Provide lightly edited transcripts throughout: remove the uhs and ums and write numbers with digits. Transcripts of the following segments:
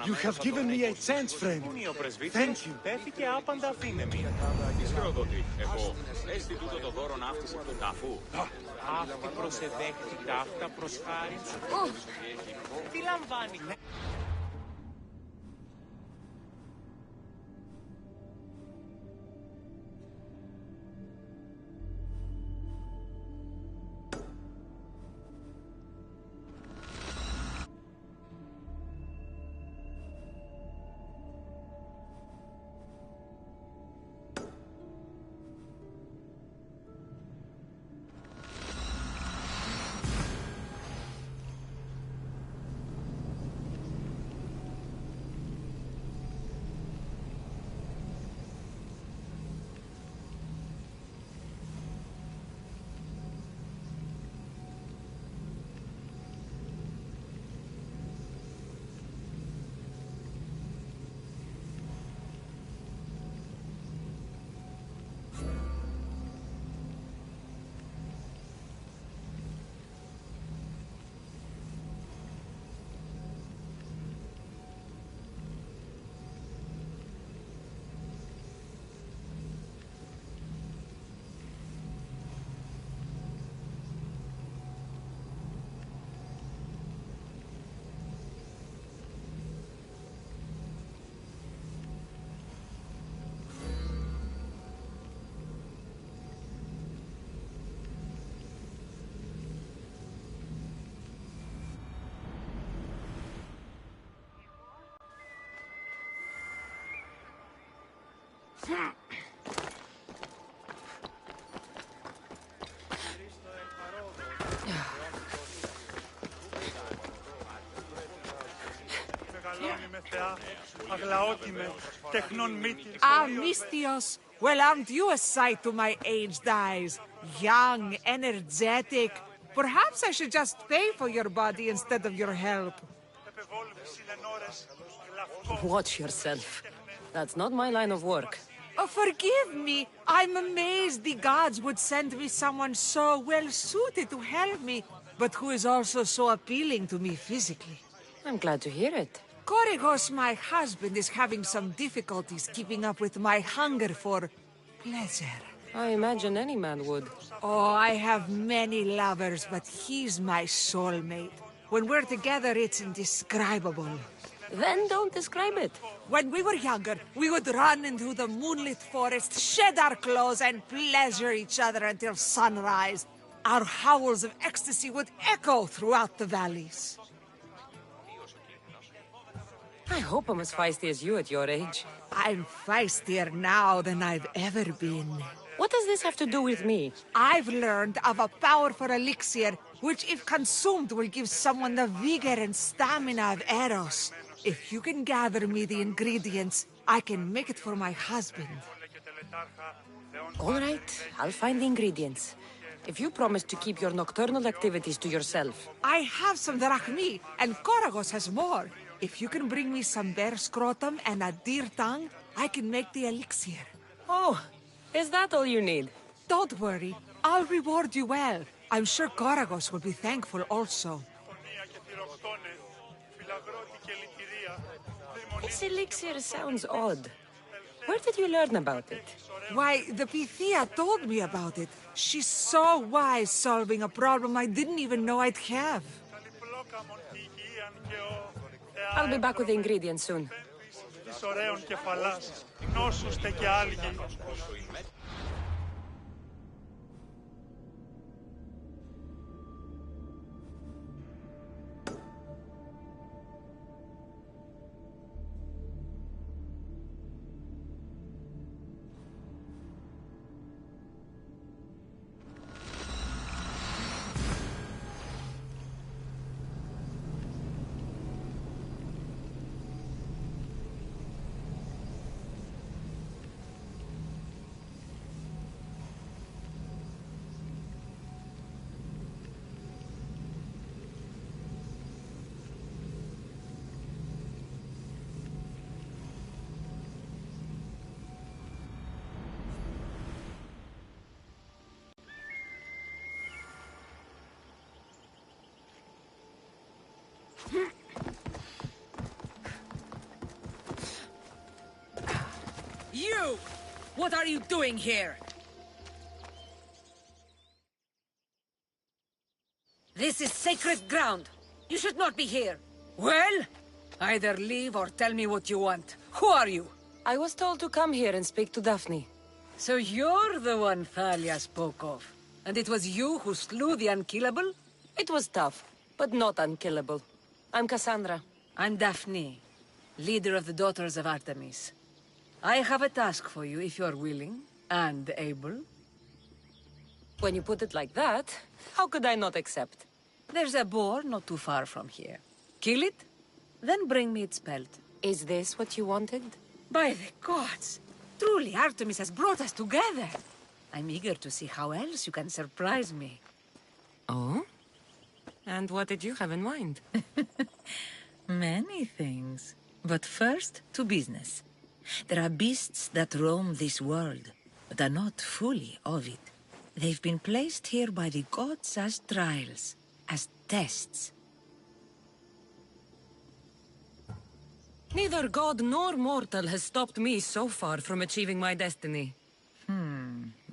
You have given me a chance, friend. Thank you. Αυτή προσεδέχτηκα, αυτά προς χάριν σου. Τι λαμβάνει. Ah, Mistios. Well, aren't you a sight to my aged eyes? Young, energetic. Perhaps I should just pay for your body instead of your help. Watch yourself. That's not my line of work. Oh, forgive me. I'm amazed the gods would send me someone so well-suited to help me, but who is also so appealing to me physically. I'm glad to hear it. Korygos, my husband, is having some difficulties keeping up with my hunger for pleasure. I imagine any man would. Oh, I have many lovers, but he's my soulmate. When we're together, it's indescribable. Then don't describe it. When we were younger, we would run into the moonlit forest, shed our clothes, and pleasure each other until sunrise. Our howls of ecstasy would echo throughout the valleys. I hope I'm as feisty as you at your age. I'm feistier now than I've ever been. What does this have to do with me? I've learned of a powerful elixir, which if consumed will give someone the vigor and stamina of Eros. If you can gather me the ingredients, I can make it for my husband. All right, I'll find the ingredients. If you promise to keep your nocturnal activities to yourself. I have some drachmi, and Korygos has more. If you can bring me some bear scrotum and a deer tongue, I can make the elixir. Oh, is that all you need? Don't worry, I'll reward you well. I'm sure Korygos will be thankful also. This elixir sounds odd. Where did you learn about it? Why, the Pythia told me about it. She's so wise solving a problem I didn't even know I'd have. I'll be back with the ingredients soon. You! What are you doing here? This is sacred ground. You should not be here. Well, either leave or tell me what you want. Who are you? I was told to come here and speak to Daphne. So you're the one Thalia spoke of. And it was you who slew the unkillable? It was tough, but not unkillable. I'm Cassandra. I'm Daphne, leader of the Daughters of Artemis. I have a task for you if you're willing and able. When you put it like that, how could I not accept? There's a boar not too far from here. Kill it, then bring me its pelt. Is this what you wanted? By the gods! Truly, Artemis has brought us together. I'm eager to see how else you can surprise me. Oh? And what did you have in mind? Many things. But first, to business. There are beasts that roam this world, but are not fully of it. They've been placed here by the gods as trials, as tests. Neither god nor mortal has stopped me so far from achieving my destiny.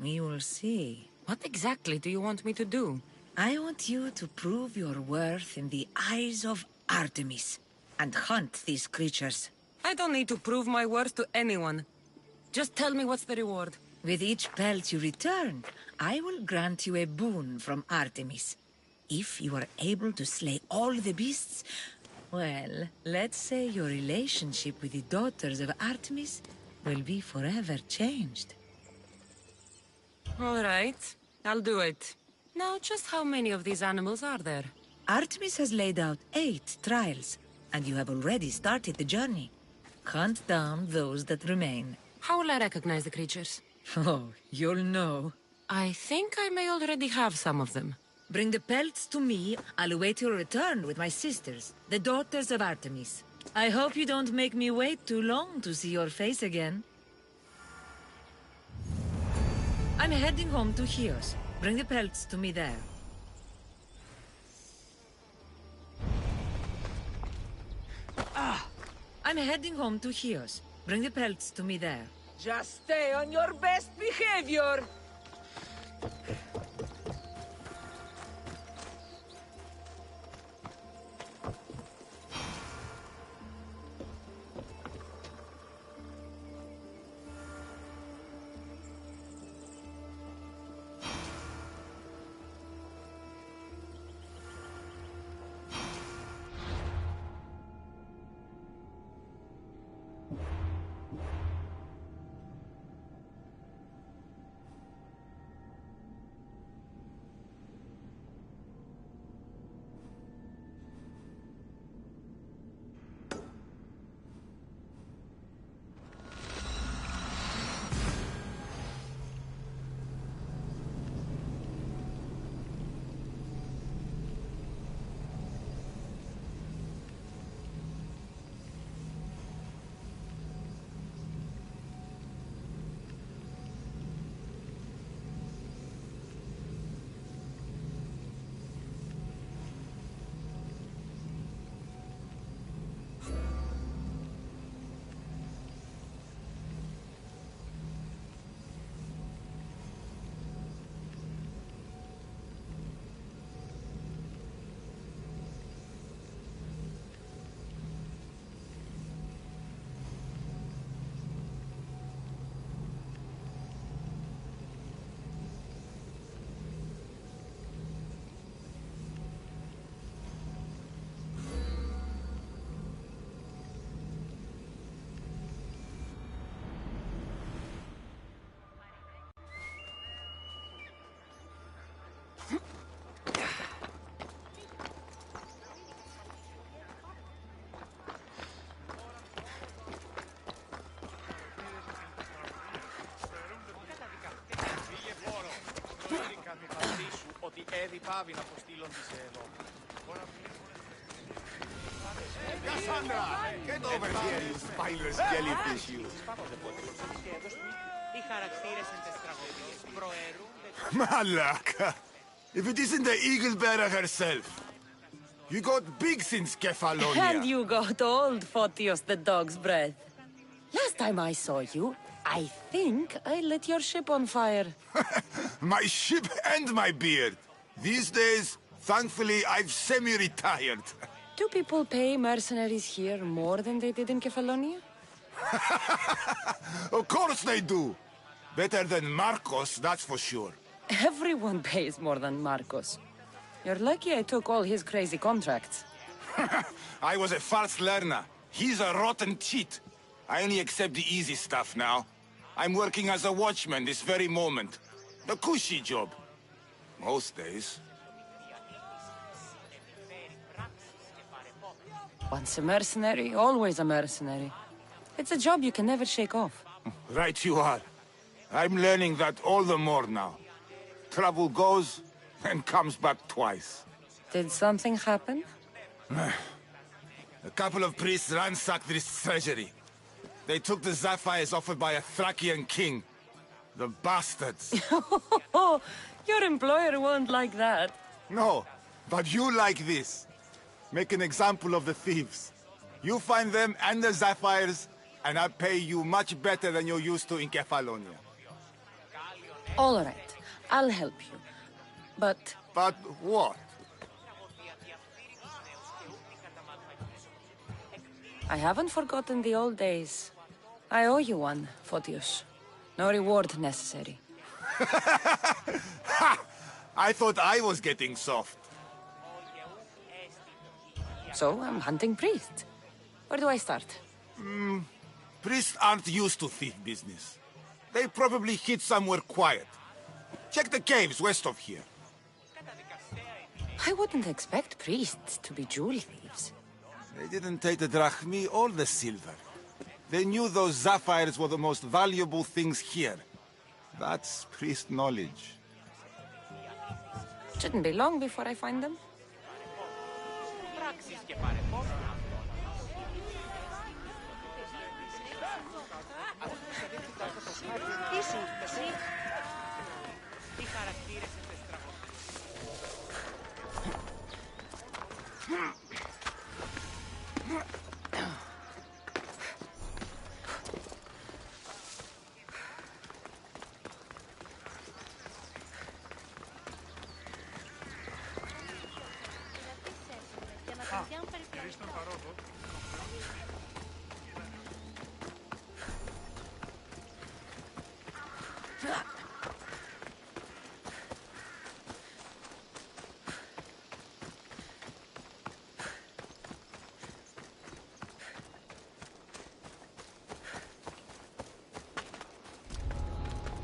We will see. What exactly do you want me to do? I want you to prove your worth in the eyes of Artemis, and hunt these creatures. I don't need to prove my worth to anyone. Just tell me what's the reward. With each pelt you return, I will grant you a boon from Artemis. If you are able to slay all the beasts, well, let's say your relationship with the Daughters of Artemis will be forever changed. All right, I'll do it. Now, just how many of these animals are there? Artemis has laid out 8 trials, and you have already started the journey. Hunt down those that remain. How will I recognize the creatures? Oh, you'll know. I think I may already have some of them. Bring the pelts to me. I'll await your return with my sisters, the Daughters of Artemis. I hope you don't make me wait too long to see your face again. I'm heading home to Chios. Bring the pelts to me there. I'm heading home to Chios. Bring the pelts to me there. Just stay on your best behavior! Έδι πάβει να αποστείλουν τις εδώ. Cassandra! Get over here, you spineless jellyfish, you! Οι χαρακτήρες εν τες τραγωδίες προαιρούνται... Malaka! If it isn't the eagle bearer herself! You got big since Kefalonia! And you got old, Photios the dog's breath. Last time I saw you, I think I lit your ship on fire. My ship and my beard. These days, thankfully, I've semi-retired. Do people pay mercenaries here more than they did in Kefalonia? Of course they do. Better than Marcos, that's for sure. Everyone pays more than Marcos. You're lucky I took all his crazy contracts. I was a fast learner. He's a rotten cheat. I only accept the easy stuff now. I'm working as a watchman this very moment. The cushy job. Most days. Once a mercenary, always a mercenary. It's a job you can never shake off. Right you are. I'm learning that all the more now. Trouble goes and comes back twice. Did something happen? A couple of priests ransacked this treasury. They took the sapphires offered by a Thracian king. The bastards. Oh, your employer won't like that. No, but you like this. Make an example of the thieves. You find them and the sapphires, and I pay you much better than you're used to in Kefalonia. All right, I'll help you. But But what? I haven't forgotten the old days. I owe you one, Photios. No reward necessary. I thought I was getting soft. So I'm hunting priests. Where do I start? Priests aren't used to thief business. They probably hid somewhere quiet. Check the caves west of here. I wouldn't expect priests to be jewel thieves. They didn't take the drachmi or the silver. They knew those sapphires were the most valuable things here. That's priest knowledge. Shouldn't be long before I find them.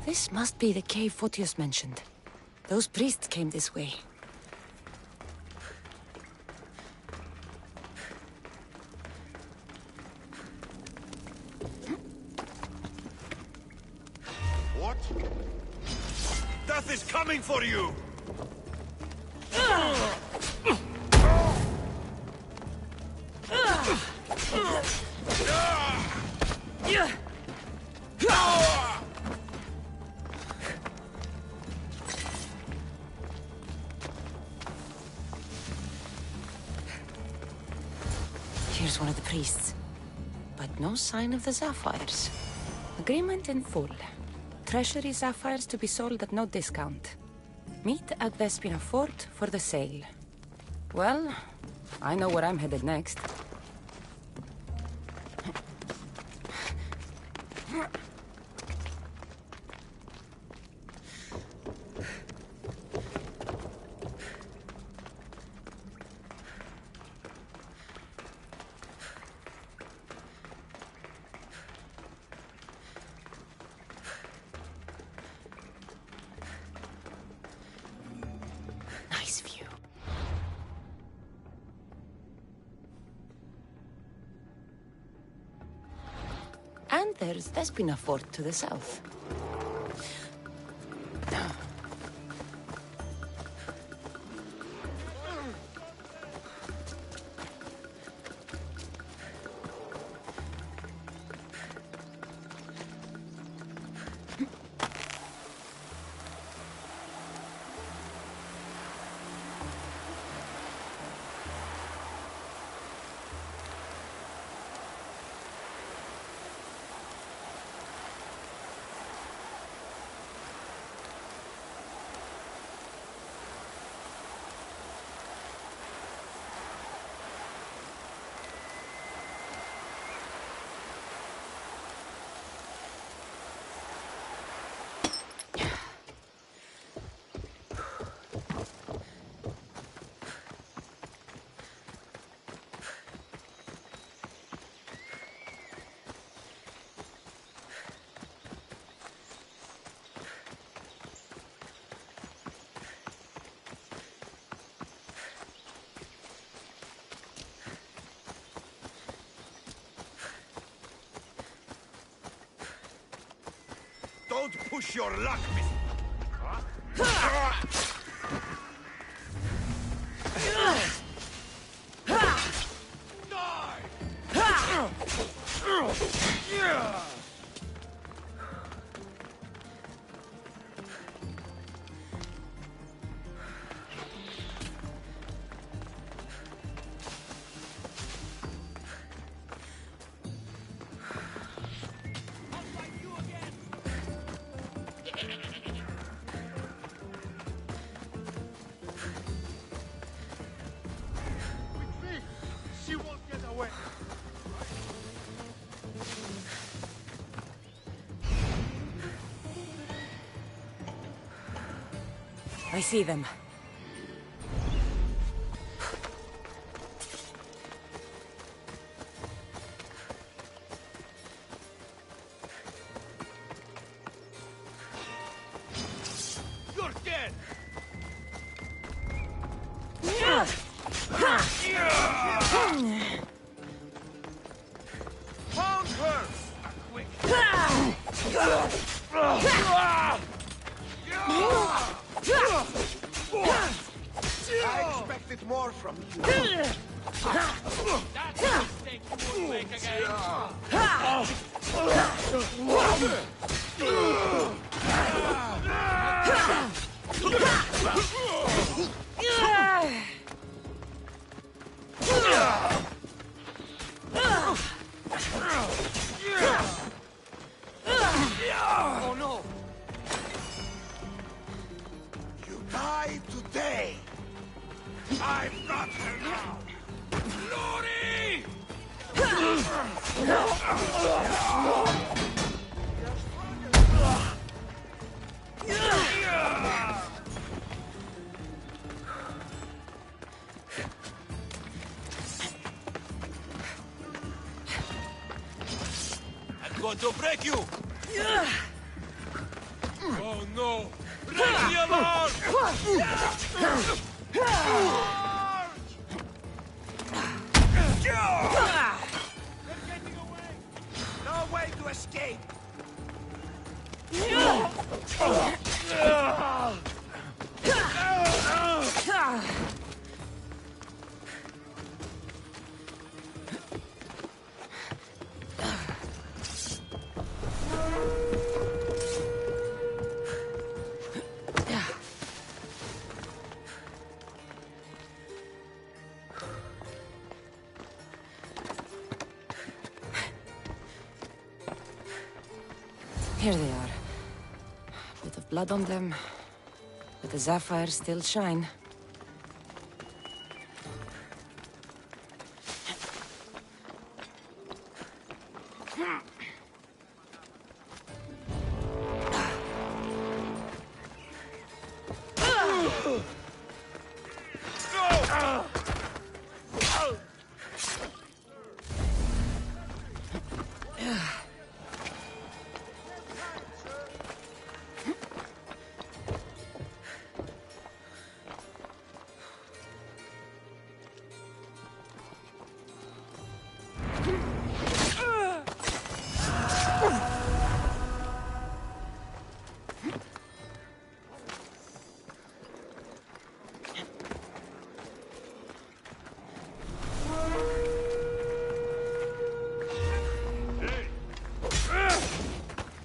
This must be the cave Photios mentioned. Those priests came this way. What? Death is coming for you! Here's one of the priests. But no sign of the sapphires. Agreement in full. Treasury sapphires to be sold at no discount. Meet at Vespina Fort for the sale. Well, I know where I'm headed next. Nice view. And there's Vespina Fort to the south. Don't push your luck, miss. She won't get away. I see them. You're dead! Found her! Quick! I expected more from you. That's a mistake you won't make again. Oh no! You die today! I've got her now! Glory! I'm going to break you! Oh no! Break the alarm! No way to escape! Here they are. Bit of blood on them, but the sapphires still shine.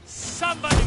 Somebody!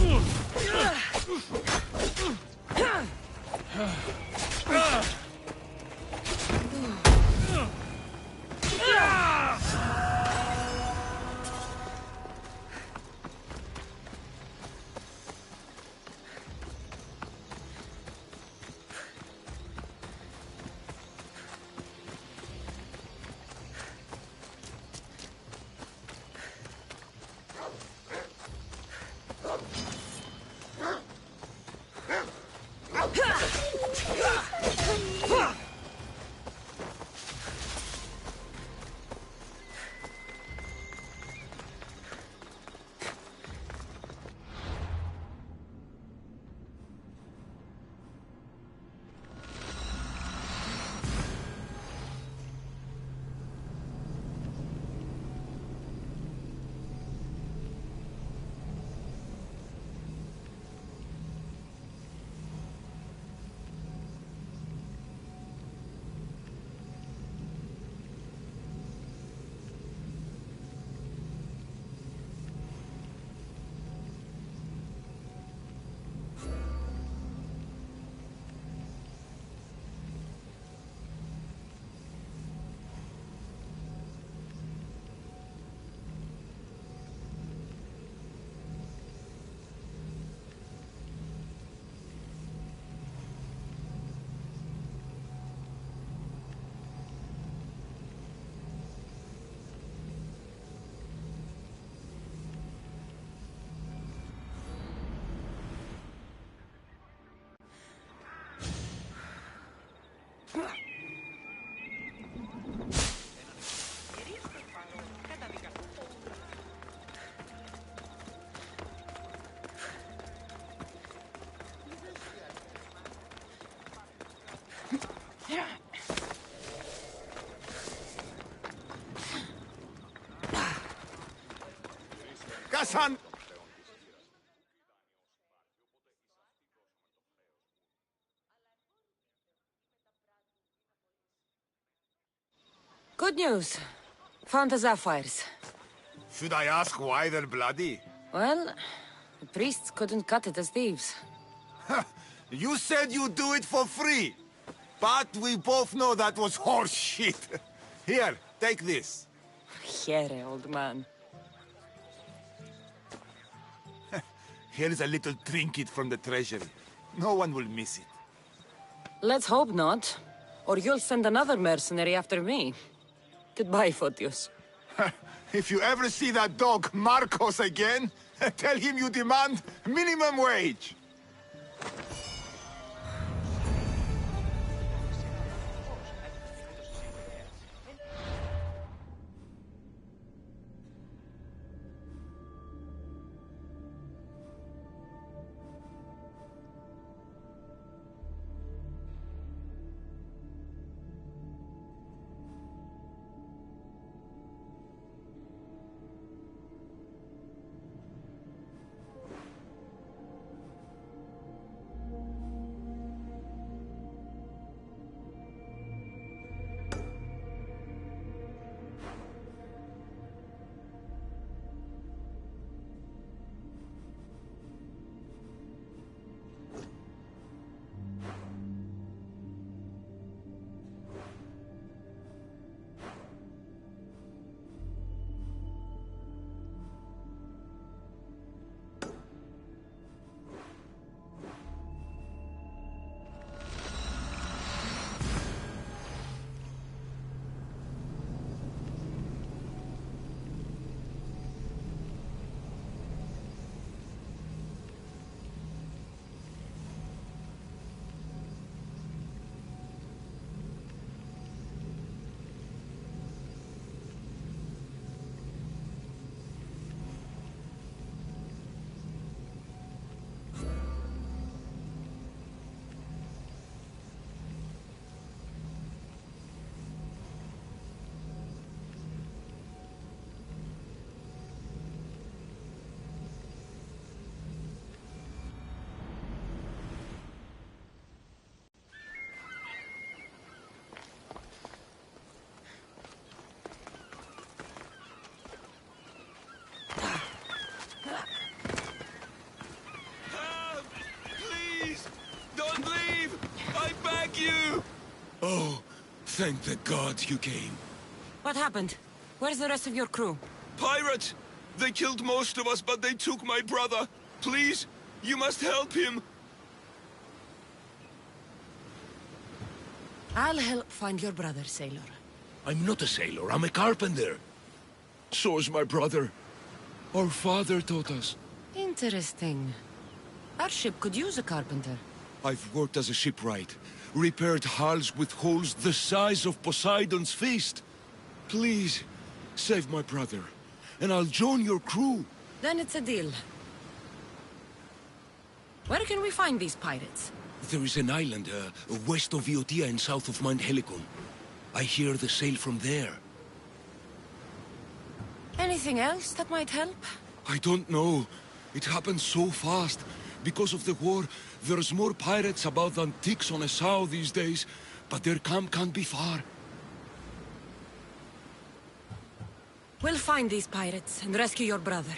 son! Good news. Found the sapphires. Should I ask why they're bloody? Well, the priests couldn't cut it as thieves. You said you'd do it for free. But we both know that was horse shit. Here, take this. Here, old man. Here's a little trinket from the treasury. No one will miss it. Let's hope not. Or you'll send another mercenary after me. Goodbye, Photios. If you ever see that dog, Marcos, again, tell him you demand minimum wage. Oh, thank the gods you came. What happened? Where's the rest of your crew? Pirates! They killed most of us, but they took my brother. Please, you must help him. I'll help find your brother, sailor. I'm not a sailor, I'm a carpenter. So's my brother. Our father taught us. Interesting. Our ship could use a carpenter. I've worked as a shipwright, repaired hulls with holes the size of Poseidon's fist. Please, save my brother, and I'll join your crew. Then it's a deal. Where can we find these pirates? There is an island west of Iotia and south of Mount Helicon. I hear the sail from there. Anything else that might help? I don't know. It happened so fast. Because of the war, there's more pirates about than ticks on a sow these days, but their camp can't be far. We'll find these pirates and rescue your brother.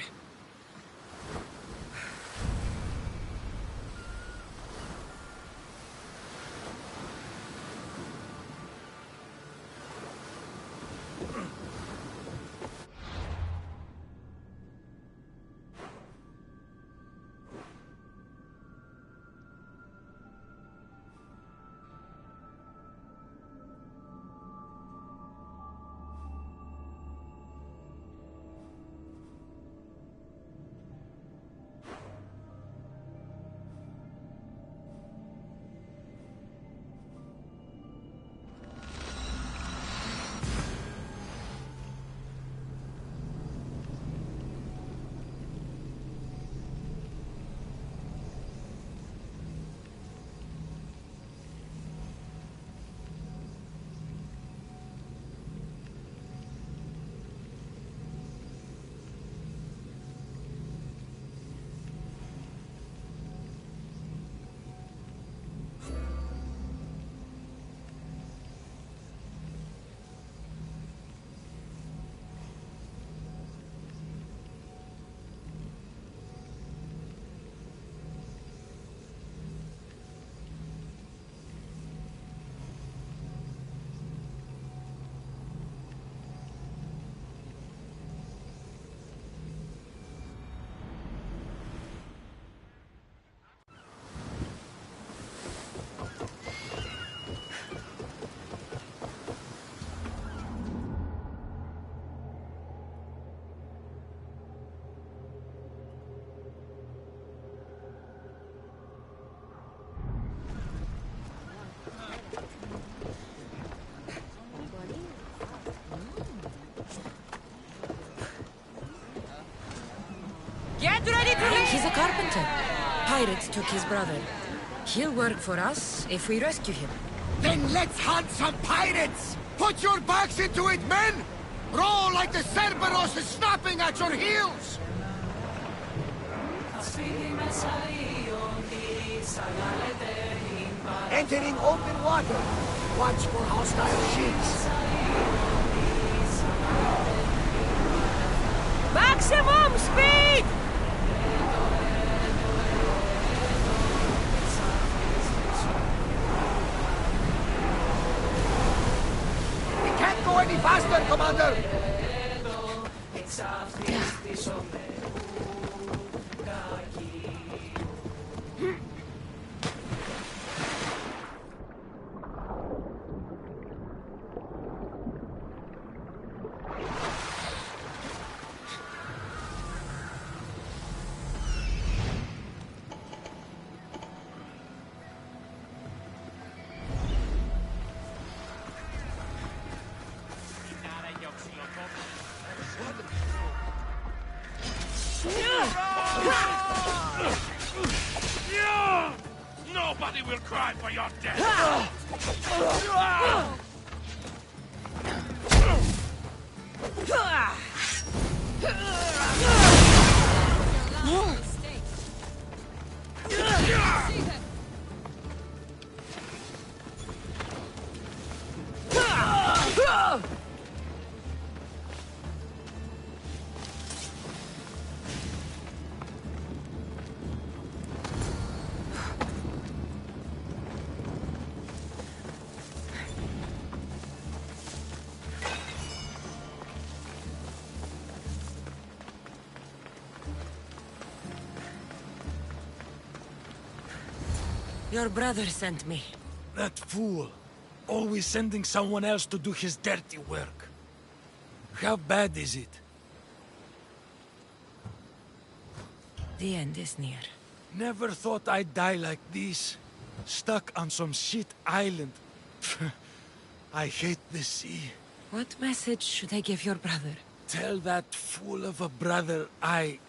Get ready to leave! He's a carpenter. Pirates took his brother. He'll work for us if we rescue him. Then let's hunt some pirates! Put your backs into it, men! Roll like the Cerberus is snapping at your heels! Entering open water. Watch for hostile ships. Maximum speed! We can't go any faster, Commander! Nobody will cry for your death! Your brother sent me. That fool. Always sending someone else to do his dirty work. How bad is it? The end is near. Never thought I'd die like this. Stuck on some shit island. I hate the sea. What message should I give your brother? Tell that fool of a brother I...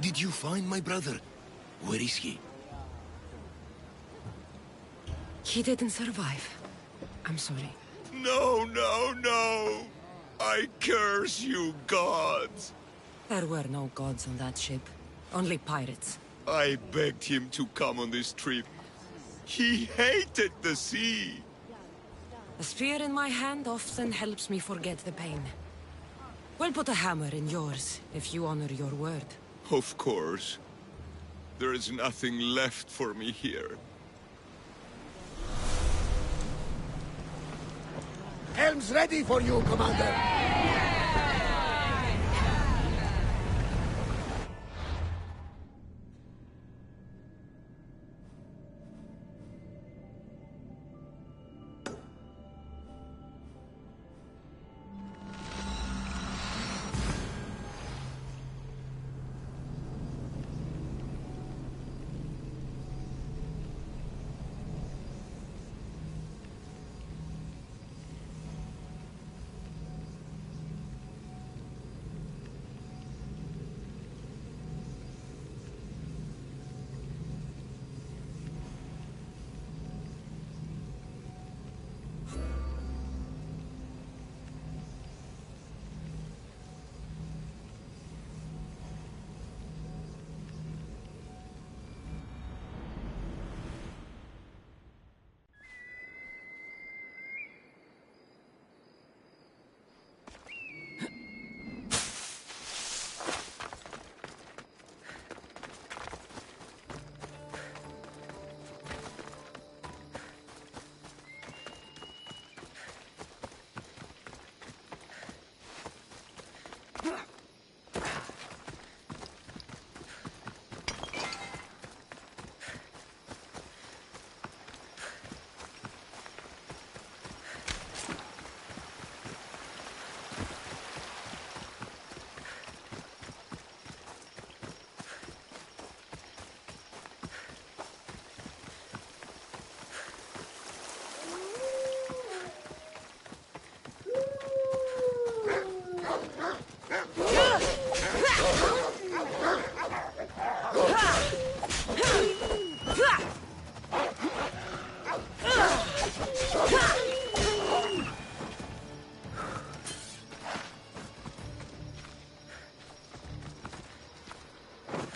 Did you find my brother? Where is he? He didn't survive. I'm sorry. No, no, no! I curse you, gods! There were no gods on that ship. Only pirates. I begged him to come on this trip. He hated the sea! A spear in my hand often helps me forget the pain. We'll put a hammer in yours, if you honor your word. Of course. There is nothing left for me here. helm's ready for you, Commander.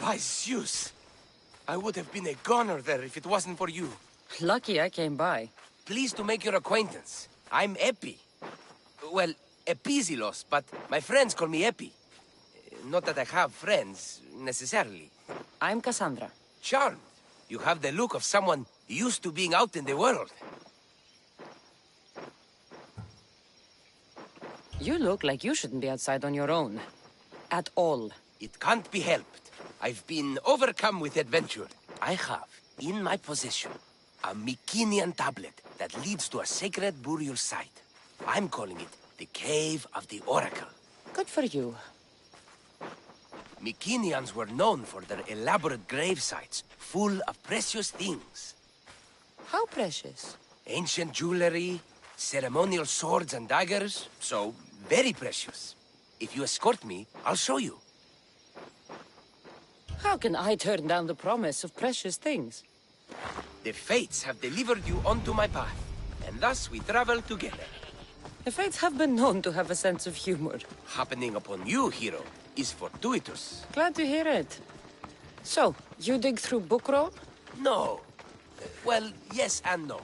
By Zeus! I would have been a goner there if it wasn't for you. Lucky I came by. Pleased to make your acquaintance. I'm Epi. Well, Epizilos, but my friends call me Epi. Not that I have friends, necessarily. I'm Cassandra. Charmed. You have the look of someone used to being out in the world. You look like you shouldn't be outside on your own. At all. It can't be helped. I've been overcome with adventure. I have, in my possession, a Mycenaean tablet that leads to a sacred burial site. I'm calling it the Cave of the Oracle. Good for you. Mycenaeans were known for their elaborate grave sites, full of precious things. How precious? Ancient jewelry, ceremonial swords and daggers, so very precious. If you escort me, I'll show you. How can I turn down the promise of precious things? The fates have delivered you onto my path, and thus we travel together. The fates have been known to have a sense of humor. Happening upon you, hero, is fortuitous. Glad to hear it. So, you dig through book roll? No. Well, yes and no.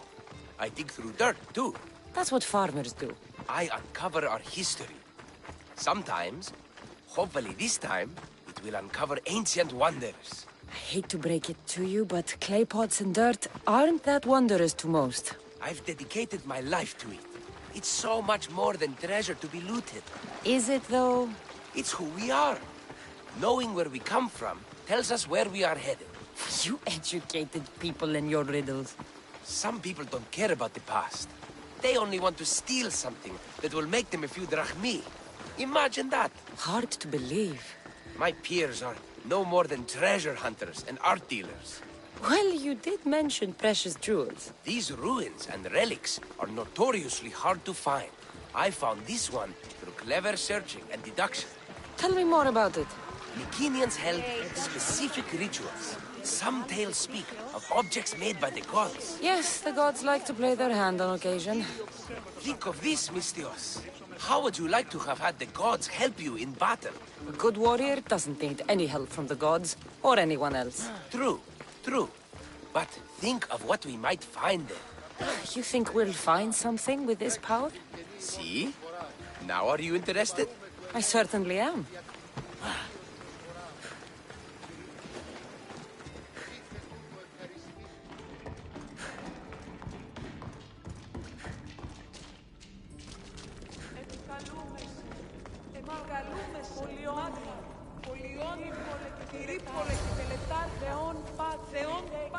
I dig through dirt, too. That's what farmers do. I uncover our history. Sometimes, hopefully this time, it will uncover ancient wonders. I hate to break it to you, but clay pots and dirt aren't that wondrous to most. I've dedicated my life to it. It's so much more than treasure to be looted. Is it, though? It's who we are. Knowing where we come from tells us where we are headed. You educated people and your riddles. Some people don't care about the past. They only want to steal something that will make them a few drachmi. Imagine that. Hard to believe. My peers are no more than treasure hunters and art dealers. Well, you did mention precious jewels. These ruins and relics are notoriously hard to find. I found this one through clever searching and deduction. Tell me more about it. Mycenaeans held specific rituals. Some tales speak of objects made by the gods. Yes, the gods like to play their hand on occasion. Think of this, Mystios. How would you like to have had the gods help you in battle? A good warrior doesn't need any help from the gods, or anyone else. True, true. But think of what we might find there. You think we'll find something with this power? See? Now are you interested? I certainly am.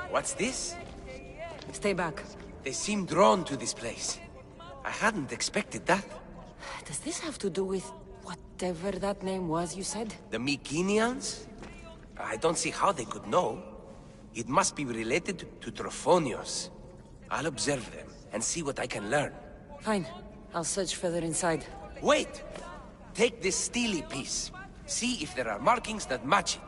What's this? Stay back. They seem drawn to this place. I hadn't expected that. Does this have to do with whatever that name was you said? The Mycenians? I don't see how they could know. It must be related to Trophonios. I'll observe them and see what I can learn. Fine. I'll search further inside. Wait! Take this steely piece. See if there are markings that match it.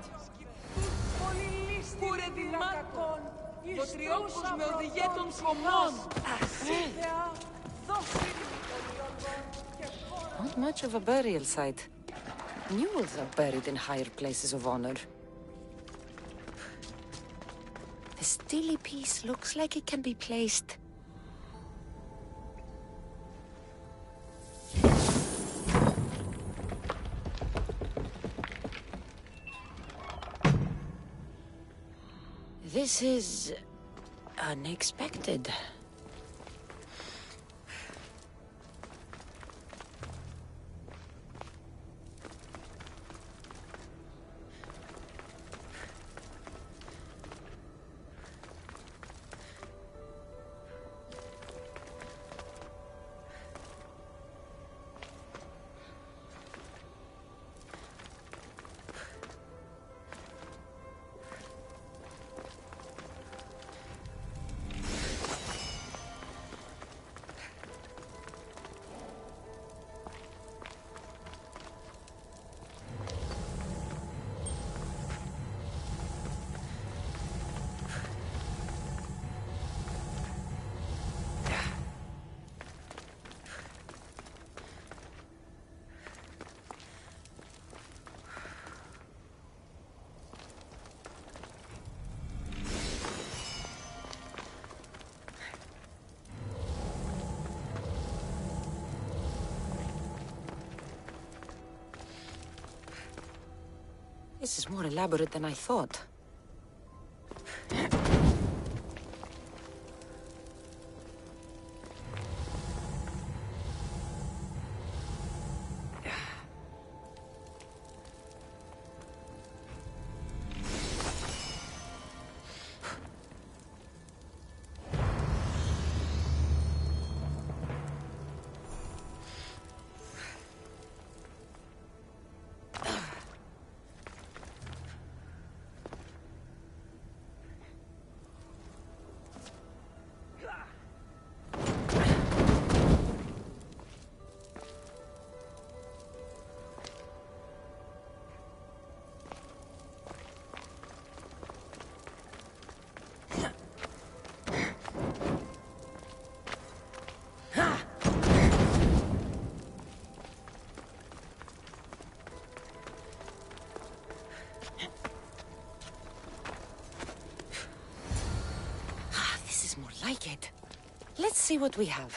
Not much of a burial site. Mules are buried in higher places of honor. The steely piece looks like it can be placed. This is unexpected. This is more elaborate than I thought. Like it. Let's see what we have.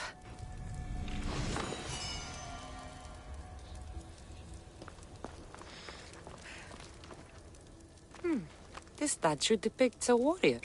This statue depicts a warrior.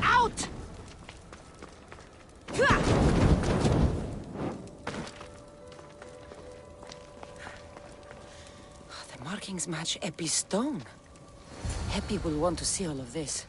Out! The markings match Epi's stone. Epi will want to see all of this.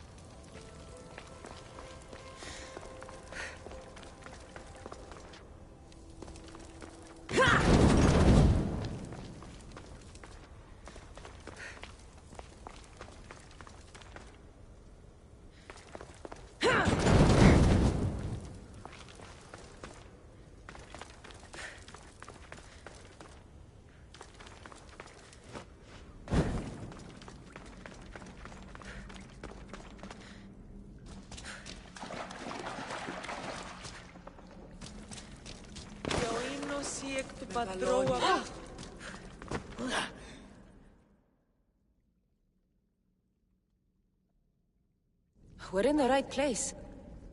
We're in the right place.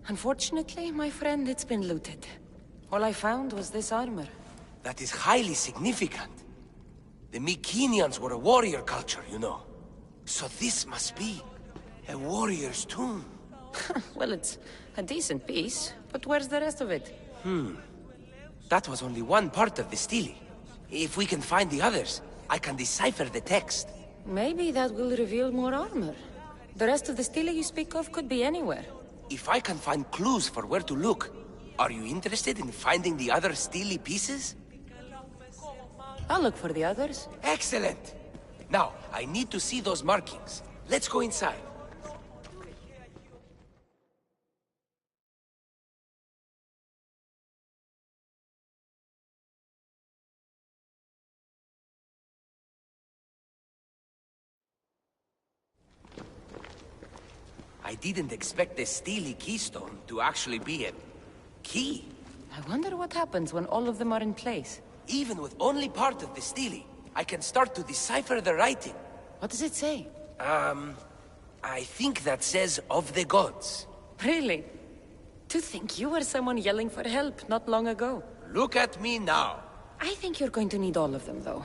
Unfortunately, my friend, it's been looted. All I found was this armor. That is highly significant. The Mycenaeans were a warrior culture, you know. So this must be a warrior's tomb. Well, it's a decent piece, but where's the rest of it? That was only one part of the stele. If we can find the others, I can decipher the text. Maybe that will reveal more armor. The rest of the stele you speak of could be anywhere. If I can find clues for where to look, are you interested in finding the other stele pieces? I'll look for the others. Excellent! Now, I need to see those markings. Let's go inside. I didn't expect the stele keystone to actually be a key. I wonder what happens when all of them are in place. Even with only part of the stele, I can start to decipher the writing. What does it say? I think that says of the gods. Really? To think you were someone yelling for help not long ago. Look at me now. I think you're going to need all of them, though.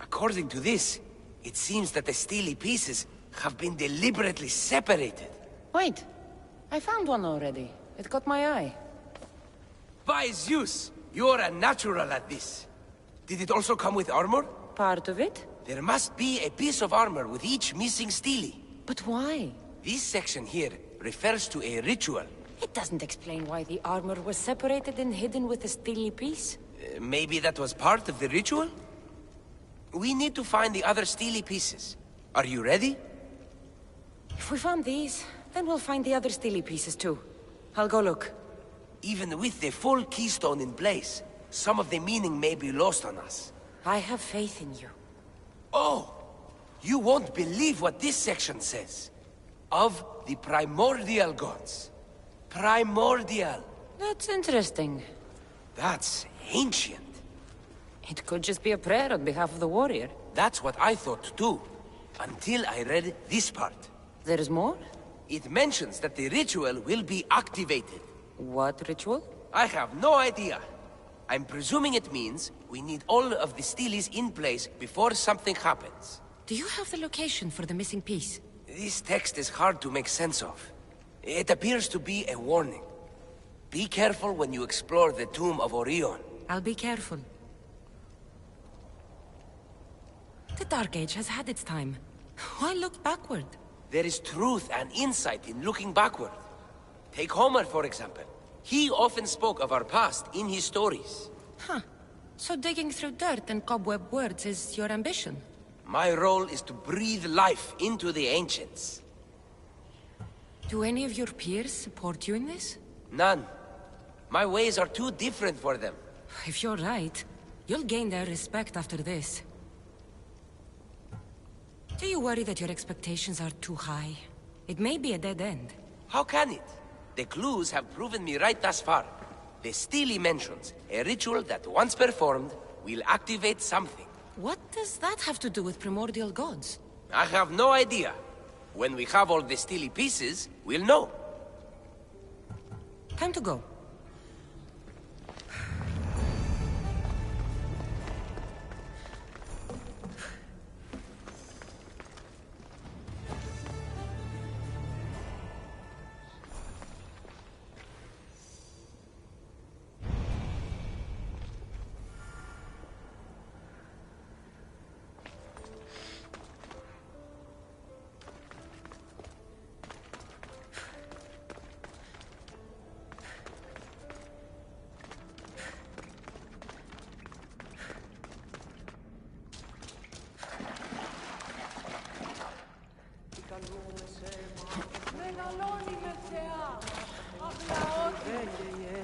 According to this, it seems that the stele pieces have been deliberately separated. Wait, I found one already. It caught my eye. By Zeus, you're a natural at this. Did it also come with armor? Part of it? There must be a piece of armor with each missing stele. But why? This section here refers to a ritual. It doesn't explain why the armor was separated and hidden with a stele piece. Maybe that was part of the ritual? We need to find the other stele pieces. Are you ready? If we found these, then we'll find the other stele pieces too. I'll go look. Even with the full keystone in place, some of the meaning may be lost on us. I have faith in you. Oh! You won't believe what this section says. Of the primordial gods. Primordial. That's interesting. That's ancient. It could just be a prayer on behalf of the warrior. That's what I thought too. Until I read this part. There's more? It mentions that the ritual will be activated. What ritual? I have no idea. I'm presuming it means we need all of the steles in place before something happens. Do you have the location for the missing piece? This text is hard to make sense of. It appears to be a warning. Be careful when you explore the tomb of Orion. I'll be careful. The Dark Age has had its time. Why look backward? There is truth and insight in looking backward. Take Homer, for example. He often spoke of our past in his stories. Huh. So digging through dirt and cobweb words is your ambition? My role is to breathe life into the ancients. Do any of your peers support you in this? None. My ways are too different for them. If you're right, you'll gain their respect after this. Do you worry that your expectations are too high? It may be a dead end. How can it? The clues have proven me right thus far. The stele mentions a ritual that once performed will activate something. What does that have to do with primordial gods? I have no idea. When we have all the stele pieces, we'll know. Time to go.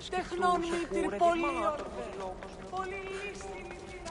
Τεχνών μήτρη πολύ όρθε. Πολύ λύστη μήτρη.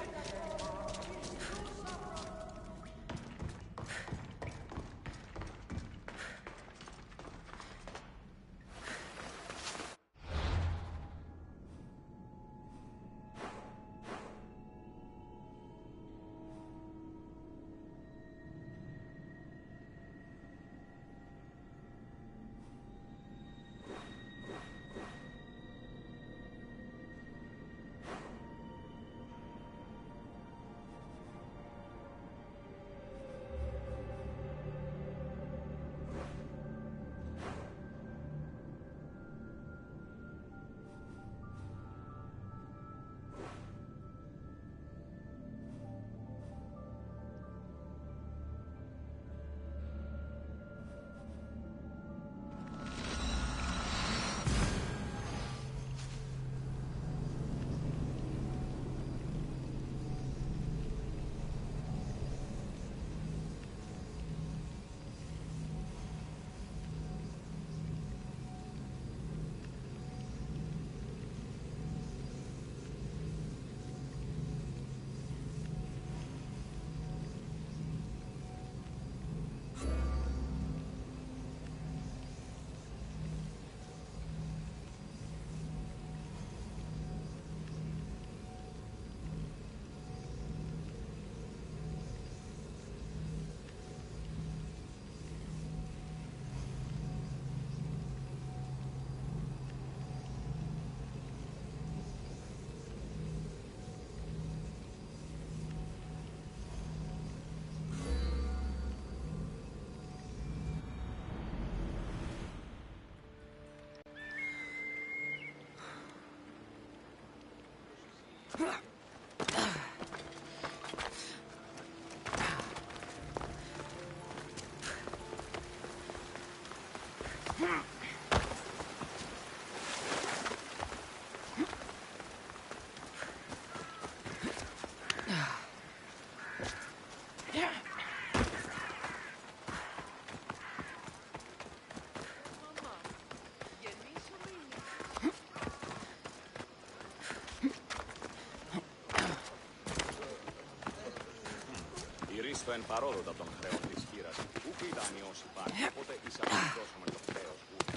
Ηριστοεν παρόδοτα των χρέων της χείρας, ουκ είδαν οι όσοι πάνε, οπότε εις αυτήν δώσαμε το χρέος ούτε.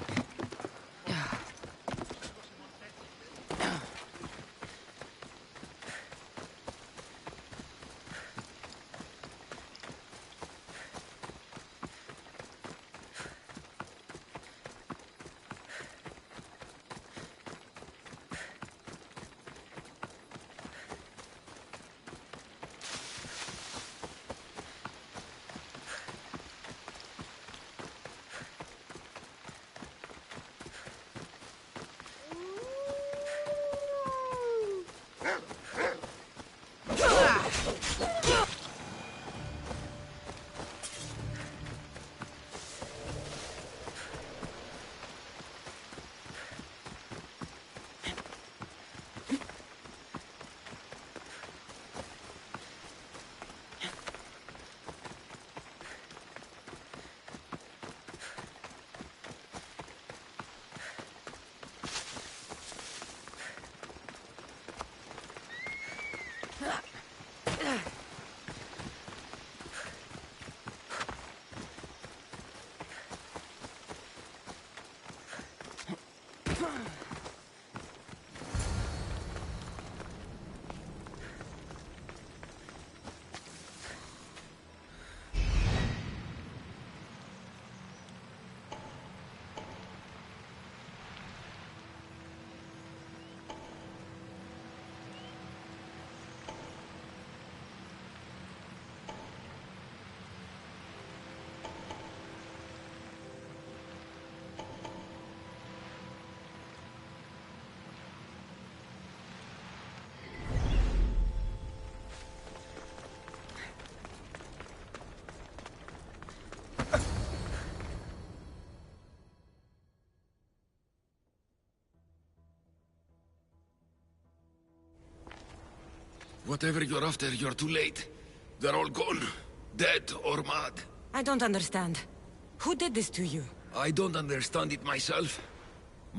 Whatever you're after, you're too late. They're all gone. Dead or mad. I don't understand. Who did this to you? I don't understand it myself.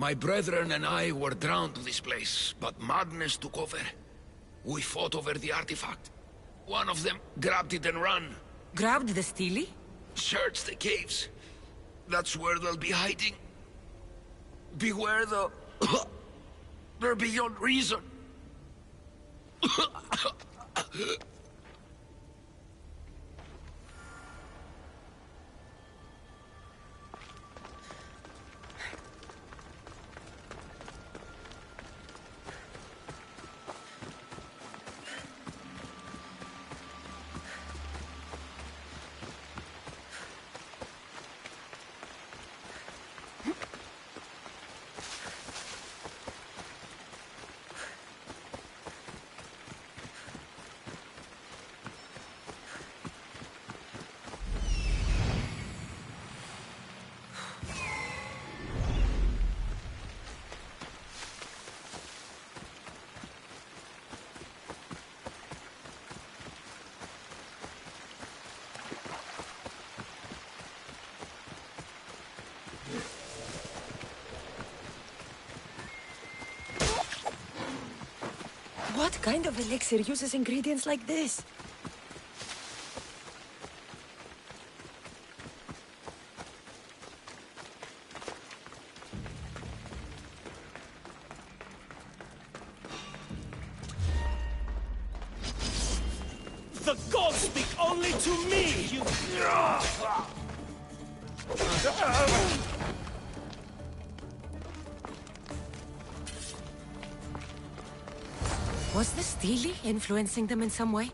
My brethren and I were drawn to this place, but madness took over. We fought over the artifact. One of them grabbed it and ran. Grabbed the Steely? Search the caves. That's where they'll be hiding. Beware the... They're beyond reason. What kind of elixir uses ingredients like this? The gods speak only to me, you... Was the Steely influencing them in some way?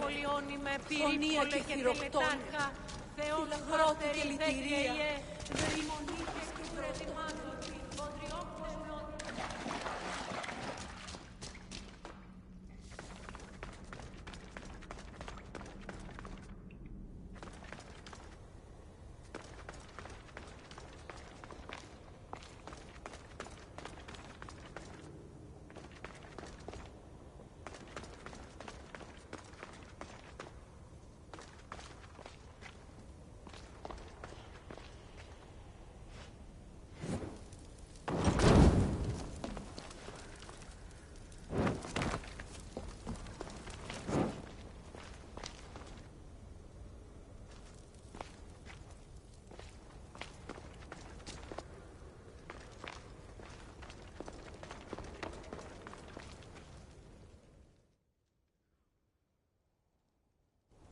Πολιώνει με πυρήπολε και τελετάρχα, Θεός πρώτερη δε Κύριε, δαιμονίτες και πρεδημάτων,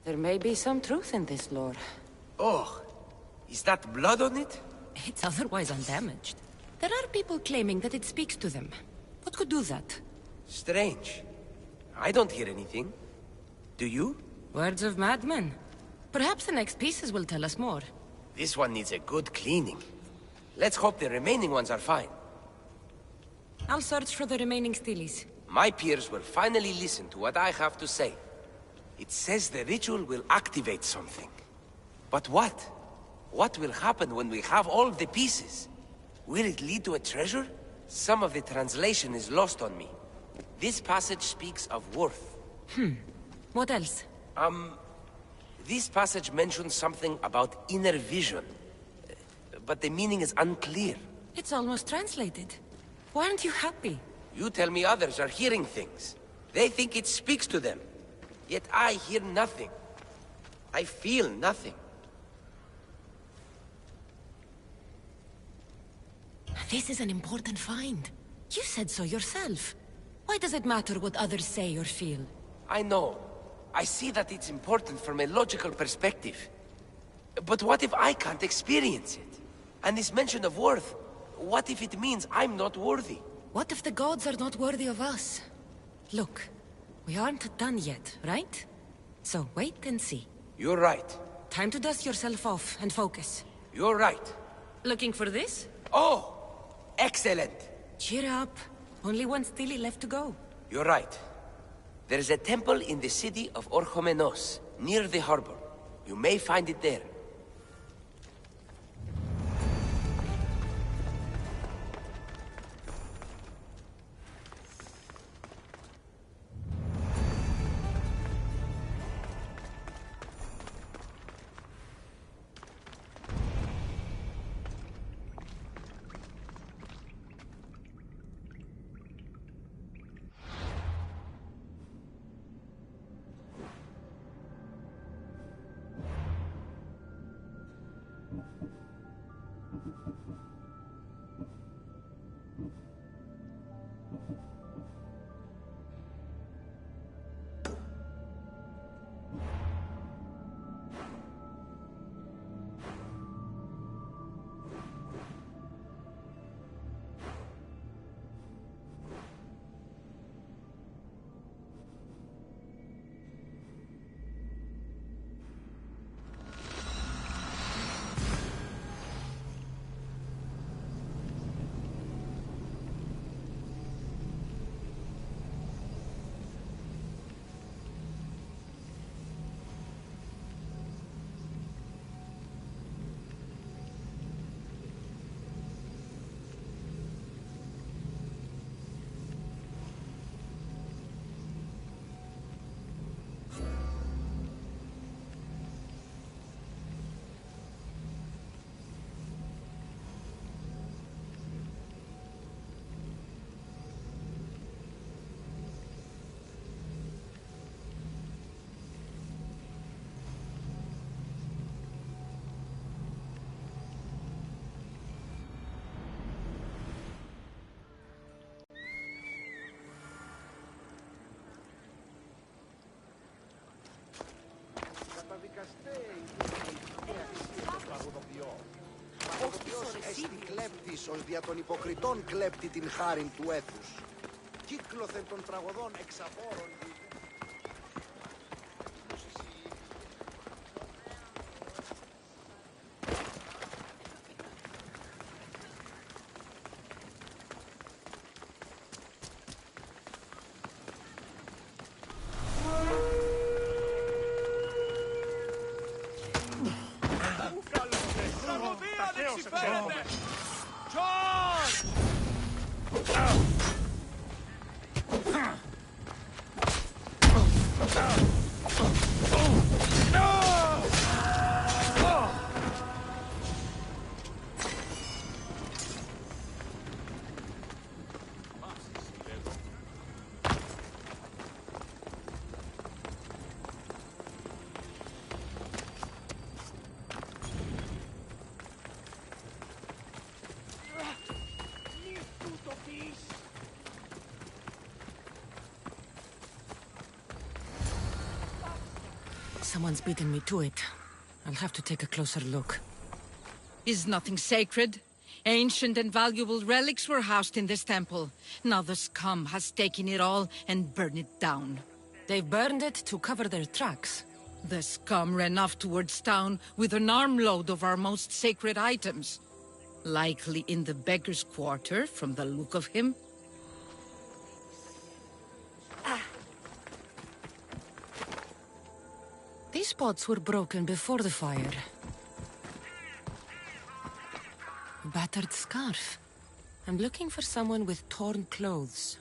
There may be some truth in this lore. Oh, is that blood on it? It's otherwise undamaged. There are people claiming that it speaks to them. What could do that? Strange. I don't hear anything. Do you? Words of madmen. Perhaps the next pieces will tell us more. This one needs a good cleaning. Let's hope the remaining ones are fine. I'll search for the remaining steelies. My peers will finally listen to what I have to say. It says the ritual will activate something. But what? What will happen when we have all the pieces? Will it lead to a treasure? Some of the translation is lost on me. This passage speaks of worth. What else? This passage mentions something about inner vision. But the meaning is unclear. It's almost translated. Why aren't you happy? You tell me others are hearing things. They think it speaks to them. Yet I hear nothing. I feel nothing. This is an important find. You said so yourself. Why does it matter what others say or feel? I know. I see that it's important from a logical perspective. But what if I can't experience it? And this mention of worth, what if it means I'm not worthy? What if the gods are not worthy of us? Look, we aren't done yet, right? So wait and see. You're right. Time to dust yourself off and focus. You're right. Looking for this? Oh! Excellent! Cheer up. Only one steely left to go. You're right. There's a temple in the city of Orchomenos, near the harbor. You may find it there. Έστι κλέπτης ως δια των υποκριτών κλέπτη την χάριν του έθους. Κύκλωθεν των τραγωδών εξαφόρων. Someone's beaten me to it. I'll have to take a closer look. Is nothing sacred? Ancient and valuable relics were housed in this temple. Now the scum has taken it all and burned it down. They've burned it to cover their tracks. The scum ran off towards town with an armload of our most sacred items. Likely in the beggar's quarter, from the look of him. These pots were broken before the fire. A battered scarf. I'm looking for someone with torn clothes.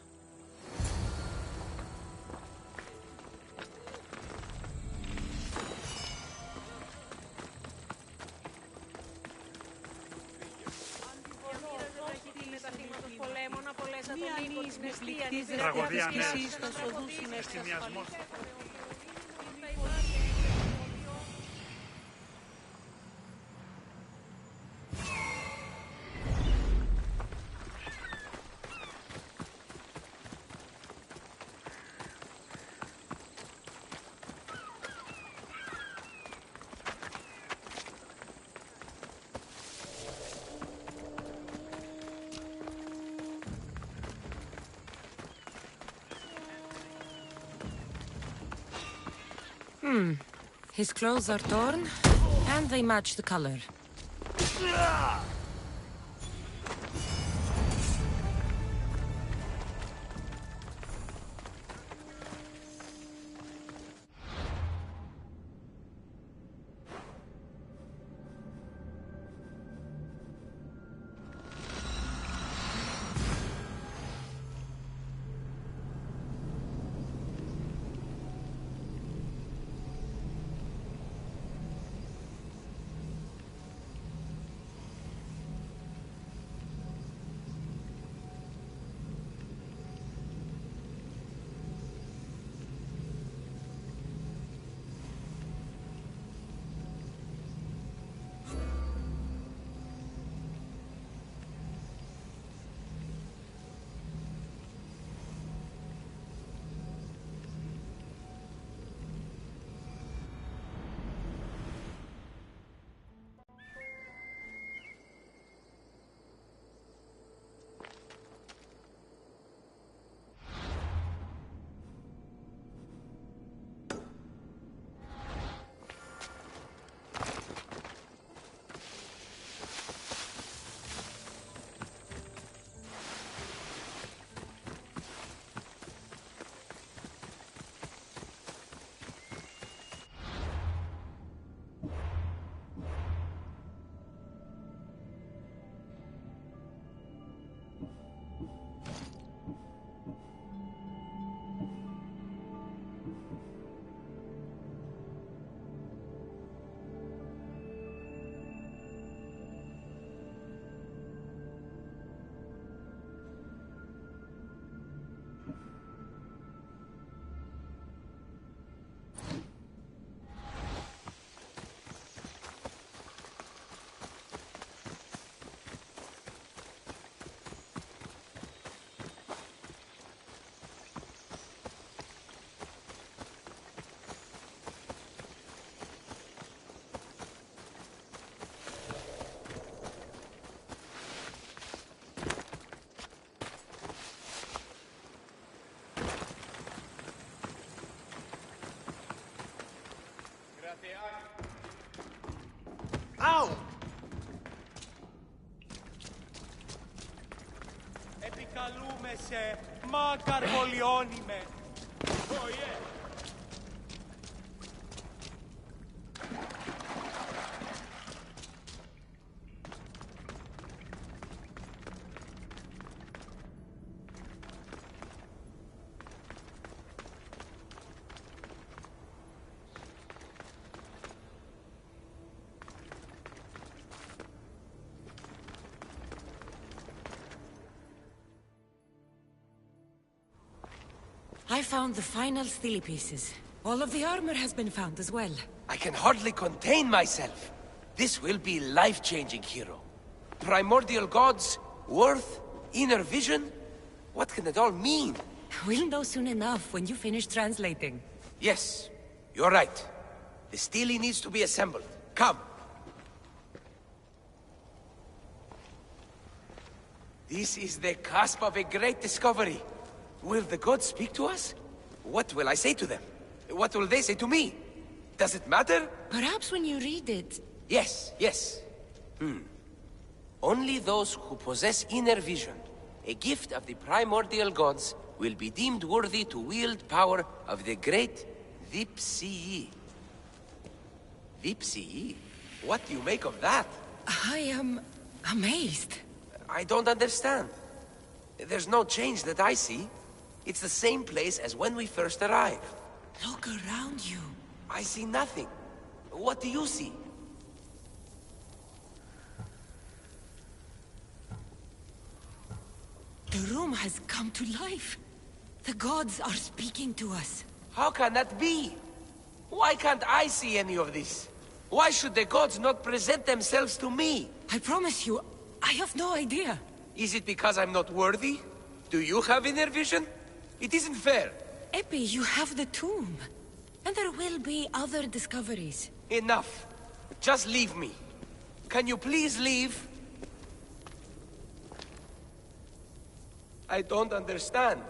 His clothes are torn, and they match the color. Au! Επικαλούμε σε μάκαρ πολιόνιμε. Oh, yeah. I found the final steely pieces. All of the armor has been found as well. I can hardly contain myself. This will be life-changing, hero. Primordial gods, worth, inner vision. What can it all mean? We'll know soon enough when you finish translating. Yes, you're right. The stele needs to be assembled. Come. This is the cusp of a great discovery. Will the gods speak to us? What will I say to them? What will they say to me? Does it matter? Perhaps when you read it... Yes, yes. Only those who possess inner vision, a gift of the primordial gods, will be deemed worthy to wield power of the great Vipsii. Vipsii? What do you make of that? I am amazed. I don't understand. There's no change that I see. It's the same place as when we first arrived. Look around you. I see nothing. What do you see? The room has come to life. The gods are speaking to us. How can that be? Why can't I see any of this? Why should the gods not present themselves to me? I promise you, I have no idea. Is it because I'm not worthy? Do you have inner vision? It isn't fair. Epi, you have the tomb. And there will be other discoveries. Enough. Just leave me. Can you please leave? I don't understand.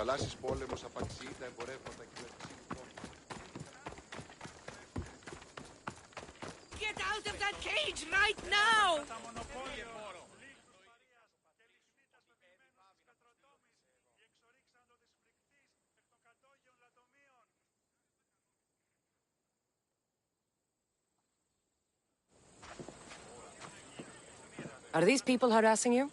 θαλάσσης πόλεμος απαξιεί τα εμπορεύματα και Get out of that cage right now! Are these people harassing you?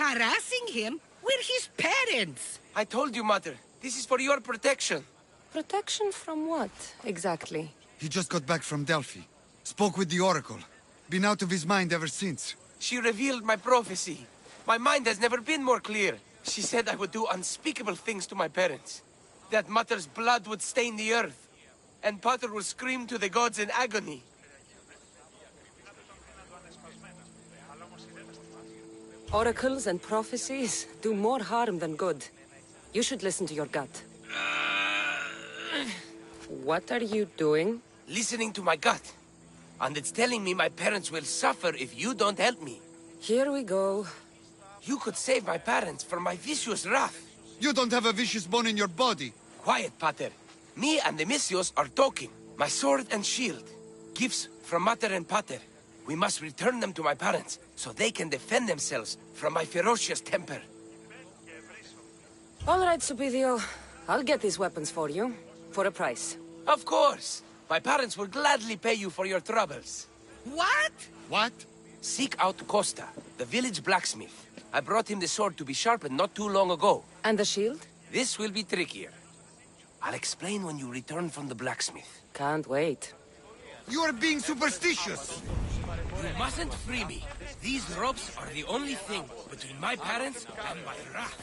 Harassing him? We're his parents! I told you, Mother. This is for your protection. Protection from what, exactly? He just got back from Delphi. Spoke with the Oracle. Been out of his mind ever since. She revealed my prophecy. My mind has never been more clear. She said I would do unspeakable things to my parents. That Mother's blood would stain the earth. And Pater would scream to the gods in agony. Oracles and prophecies do more harm than good. You should listen to your gut. What are you doing? Listening to my gut. And it's telling me my parents will suffer if you don't help me. Here we go. You could save my parents from my vicious wrath. You don't have a vicious bone in your body. Quiet, Pater. Me and the Messios are talking. My sword and shield. Gifts from Mater and Pater. We must return them to my parents, so they can defend themselves from my ferocious temper. All right, Supidio. I'll get these weapons for you. For a price. Of course. My parents will gladly pay you for your troubles. What? What? Seek out Costa, the village blacksmith. I brought him the sword to be sharpened not too long ago. And the shield? This will be trickier. I'll explain when you return from the blacksmith. Can't wait. You are being superstitious. You mustn't free me. These ropes are the only thing between my parents and my wrath.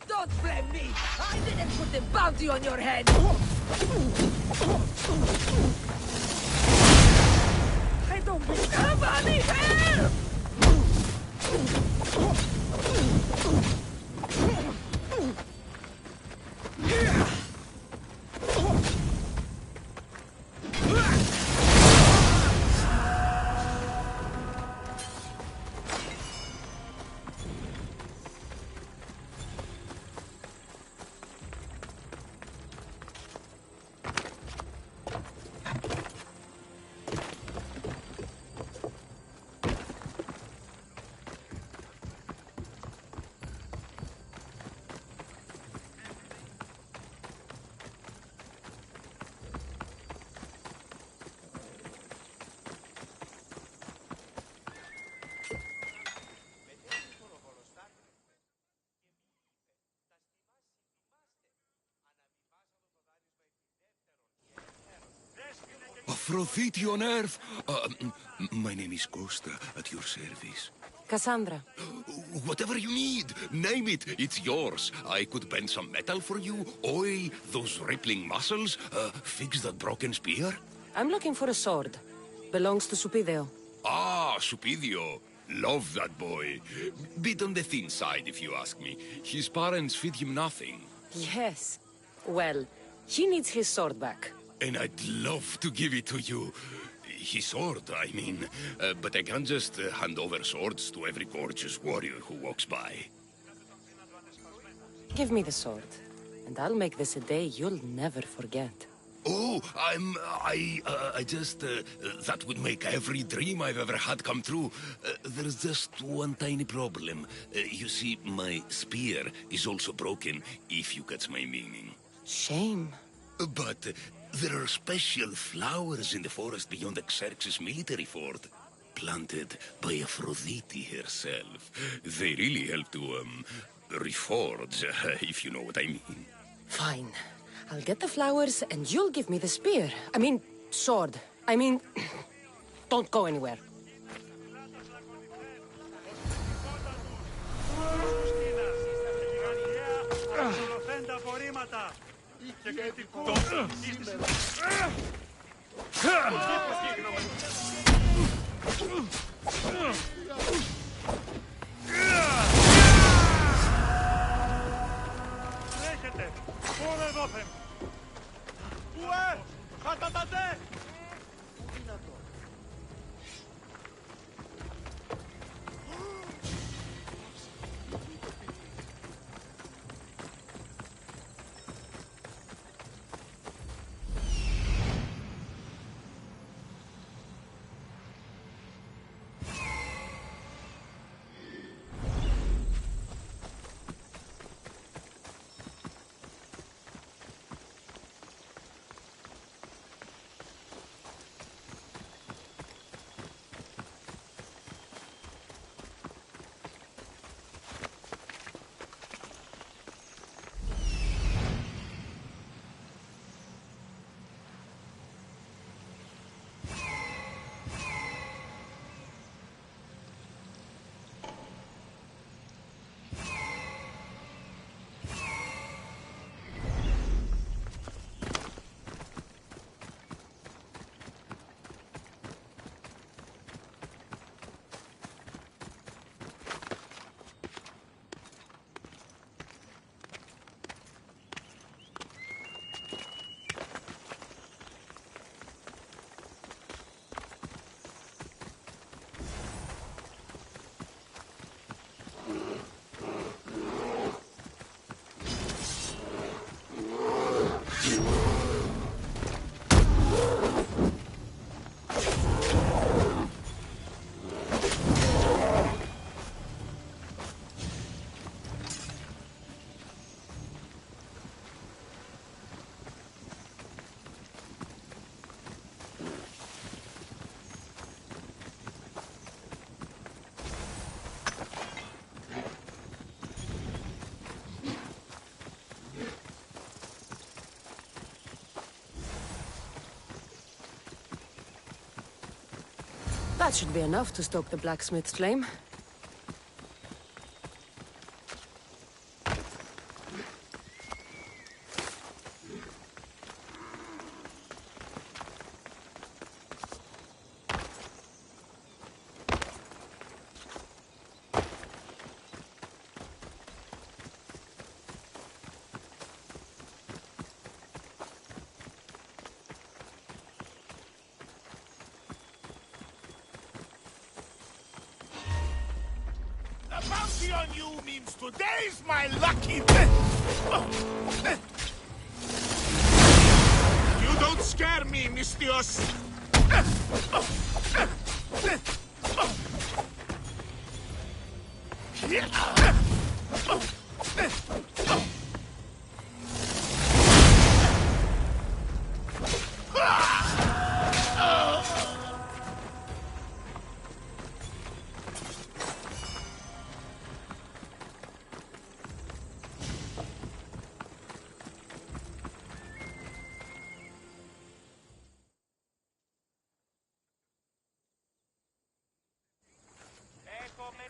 Don't blame me! I didn't put the bounty on your head! I don't deserve any help! Aphrodite on Earth! My name is Costa, at your service. Cassandra. Whatever you need, name it, it's yours. I could bend some metal for you, oil those rippling muscles, fix that broken spear. I'm looking for a sword. Belongs to Supidio. Ah, Supidio. Love that boy. Bit on the thin side, if you ask me. His parents feed him nothing. Yes. Well, he needs his sword back. And I'd love to give it to you. His sword, I mean. But I can't just hand over swords to every gorgeous warrior who walks by. Give me the sword, and I'll make this a day you'll never forget. Oh, that would make every dream I've ever had come true. There's just one tiny problem. You see, my spear is also broken, if you catch my meaning. Shame. But there are special flowers in the forest beyond Xerxes' military fort, planted by Aphrodite herself. They really help to, reforge, if you know what I mean. Fine. I'll get the flowers, and you'll give me the spear. I mean, sword. I mean, don't go anywhere. That should be enough to stoke the blacksmith's flame. The bounty on you means today's my lucky day. You don't scare me, Mistios.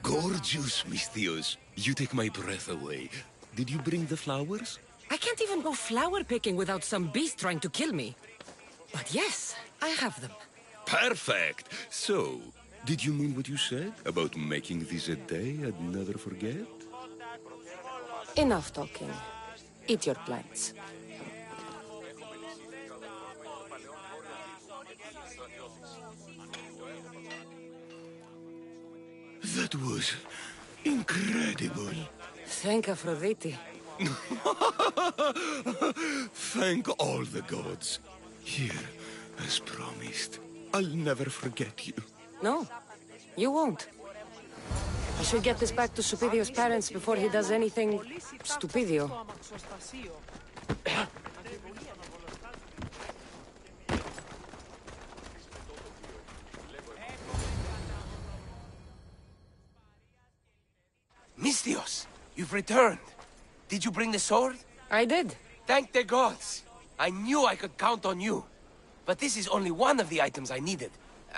Gorgeous, Mistios. You take my breath away. Did you bring the flowers? I can't even go flower picking without some beast trying to kill me. But yes, I have them. Perfect! So, did you mean what you said about making this a day I'd never forget? Enough talking. Eat your plants. That was incredible. Thank Aphrodite. Thank all the gods. Here, as promised. I'll never forget you. No, you won't. I should get this back to Supidio's parents before he does anything stupidio. Mistios, you've returned. Did you bring the sword? I did. Thank the gods. I knew I could count on you. But this is only one of the items I needed.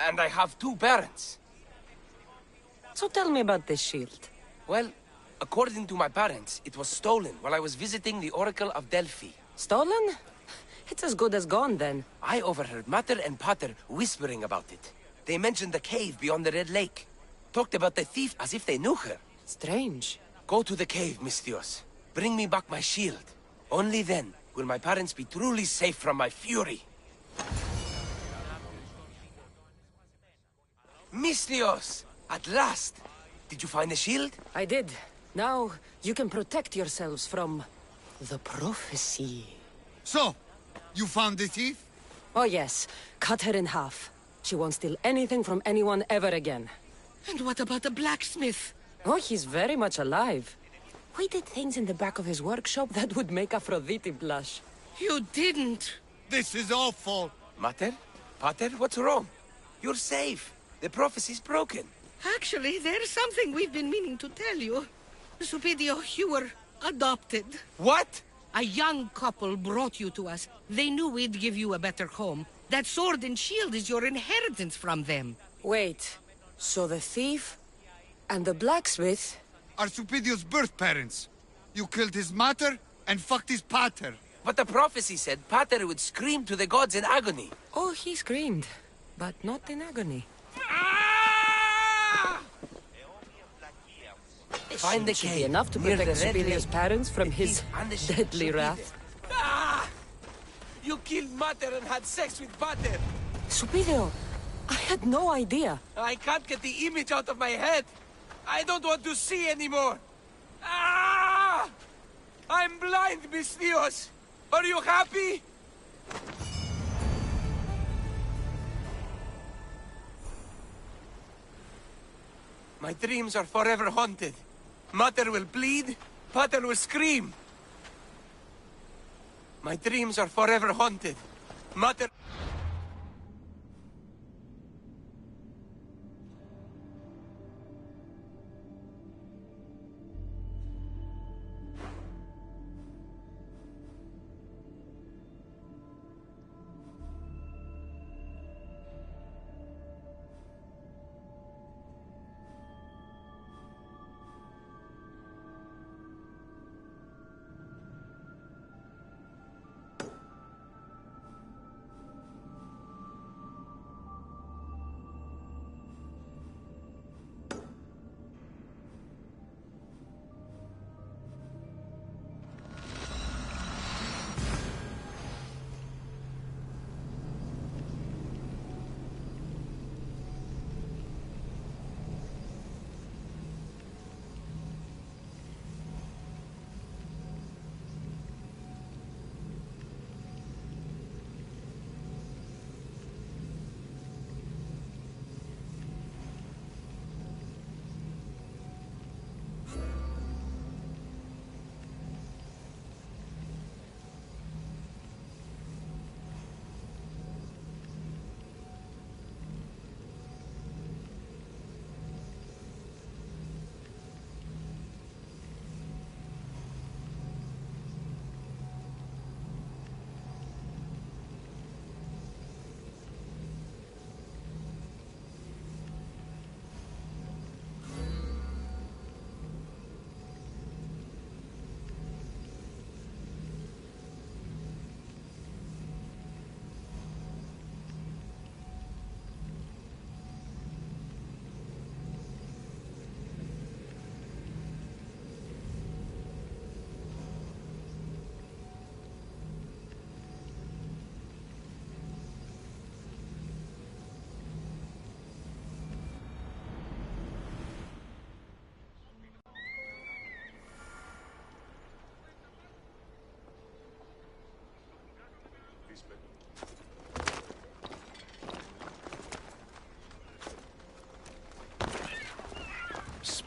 And I have two parents. So tell me about this shield. Well, according to my parents, it was stolen while I was visiting the Oracle of Delphi. Stolen? It's as good as gone, then. I overheard Mater and Pater whispering about it. They mentioned the cave beyond the Red Lake. Talked about the thief as if they knew her. Strange. Go to the cave, Mistios. Bring me back my shield. Only then will my parents be truly safe from my fury. Mistios! At last! Did you find the shield? I did. Now, you can protect yourselves from the prophecy. So, you found the thief? Oh yes. Cut her in half. She won't steal anything from anyone ever again. And what about the blacksmith? Oh, he's very much alive. We did things in the back of his workshop that would make Aphrodite blush. You didn't. This is awful. Mater? Pater, what's wrong? You're safe. The prophecy's broken. Actually, there's something we've been meaning to tell you. Supidio, you were adopted. What? A young couple brought you to us. They knew we'd give you a better home. That sword and shield is your inheritance from them. Wait, so the thief and the blacksmith are Supidio's birth parents. You killed his mater and fucked his pater. But the prophecy said Pater would scream to the gods in agony. Oh, he screamed, but not in agony. Find the Should cave. be enough to near protect the Red Supidio's Lake. parents from The his thief and the deadly Supidio's. wrath. You killed Mater and had sex with Pater. Supidio, I had no idea. I can't get the image out of my head. I don't want to see anymore. I'm blind, Mistios. Are you happy? My dreams are forever haunted. Mater will bleed, Pater will scream. My dreams are forever haunted. Mater...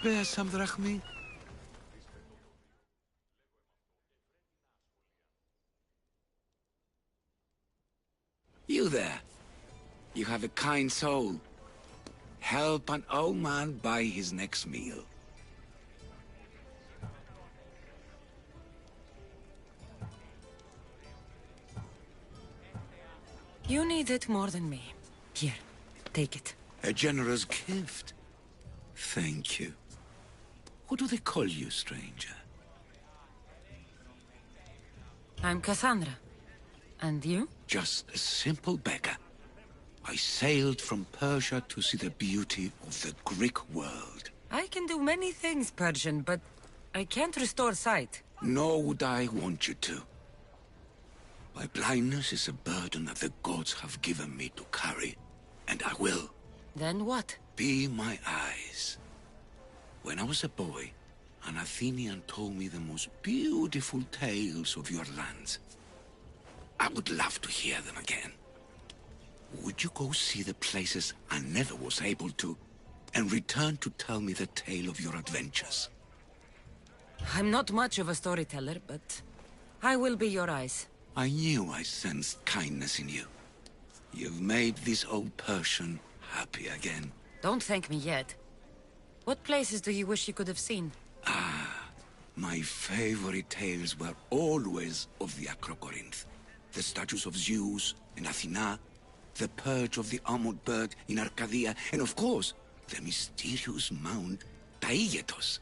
spare some drachmi? You there. You have a kind soul. Help an old man buy his next meal. You need it more than me. Here, take it. A generous gift. Thank you. What do they call you, stranger? I'm Cassandra. And you? Just a simple beggar. I sailed from Persia to see the beauty of the Greek world. I can do many things, Persian, but I can't restore sight. Nor would I want you to. My blindness is a burden that the gods have given me to carry, and I will. Then what? Be my eyes. When I was a boy, an Athenian told me the most beautiful tales of your lands. I would love to hear them again. Would you go see the places I never was able to, and return to tell me the tale of your adventures? I'm not much of a storyteller, but I will be your eyes. I knew I sensed kindness in you. You've made this old Persian happy again. Don't thank me yet. What places do you wish you could have seen? My favorite tales were always of the Acrocorinth. The statues of Zeus in Athena, the perch of the armored bird in Arcadia, and of course, the mysterious Mount Taigetos.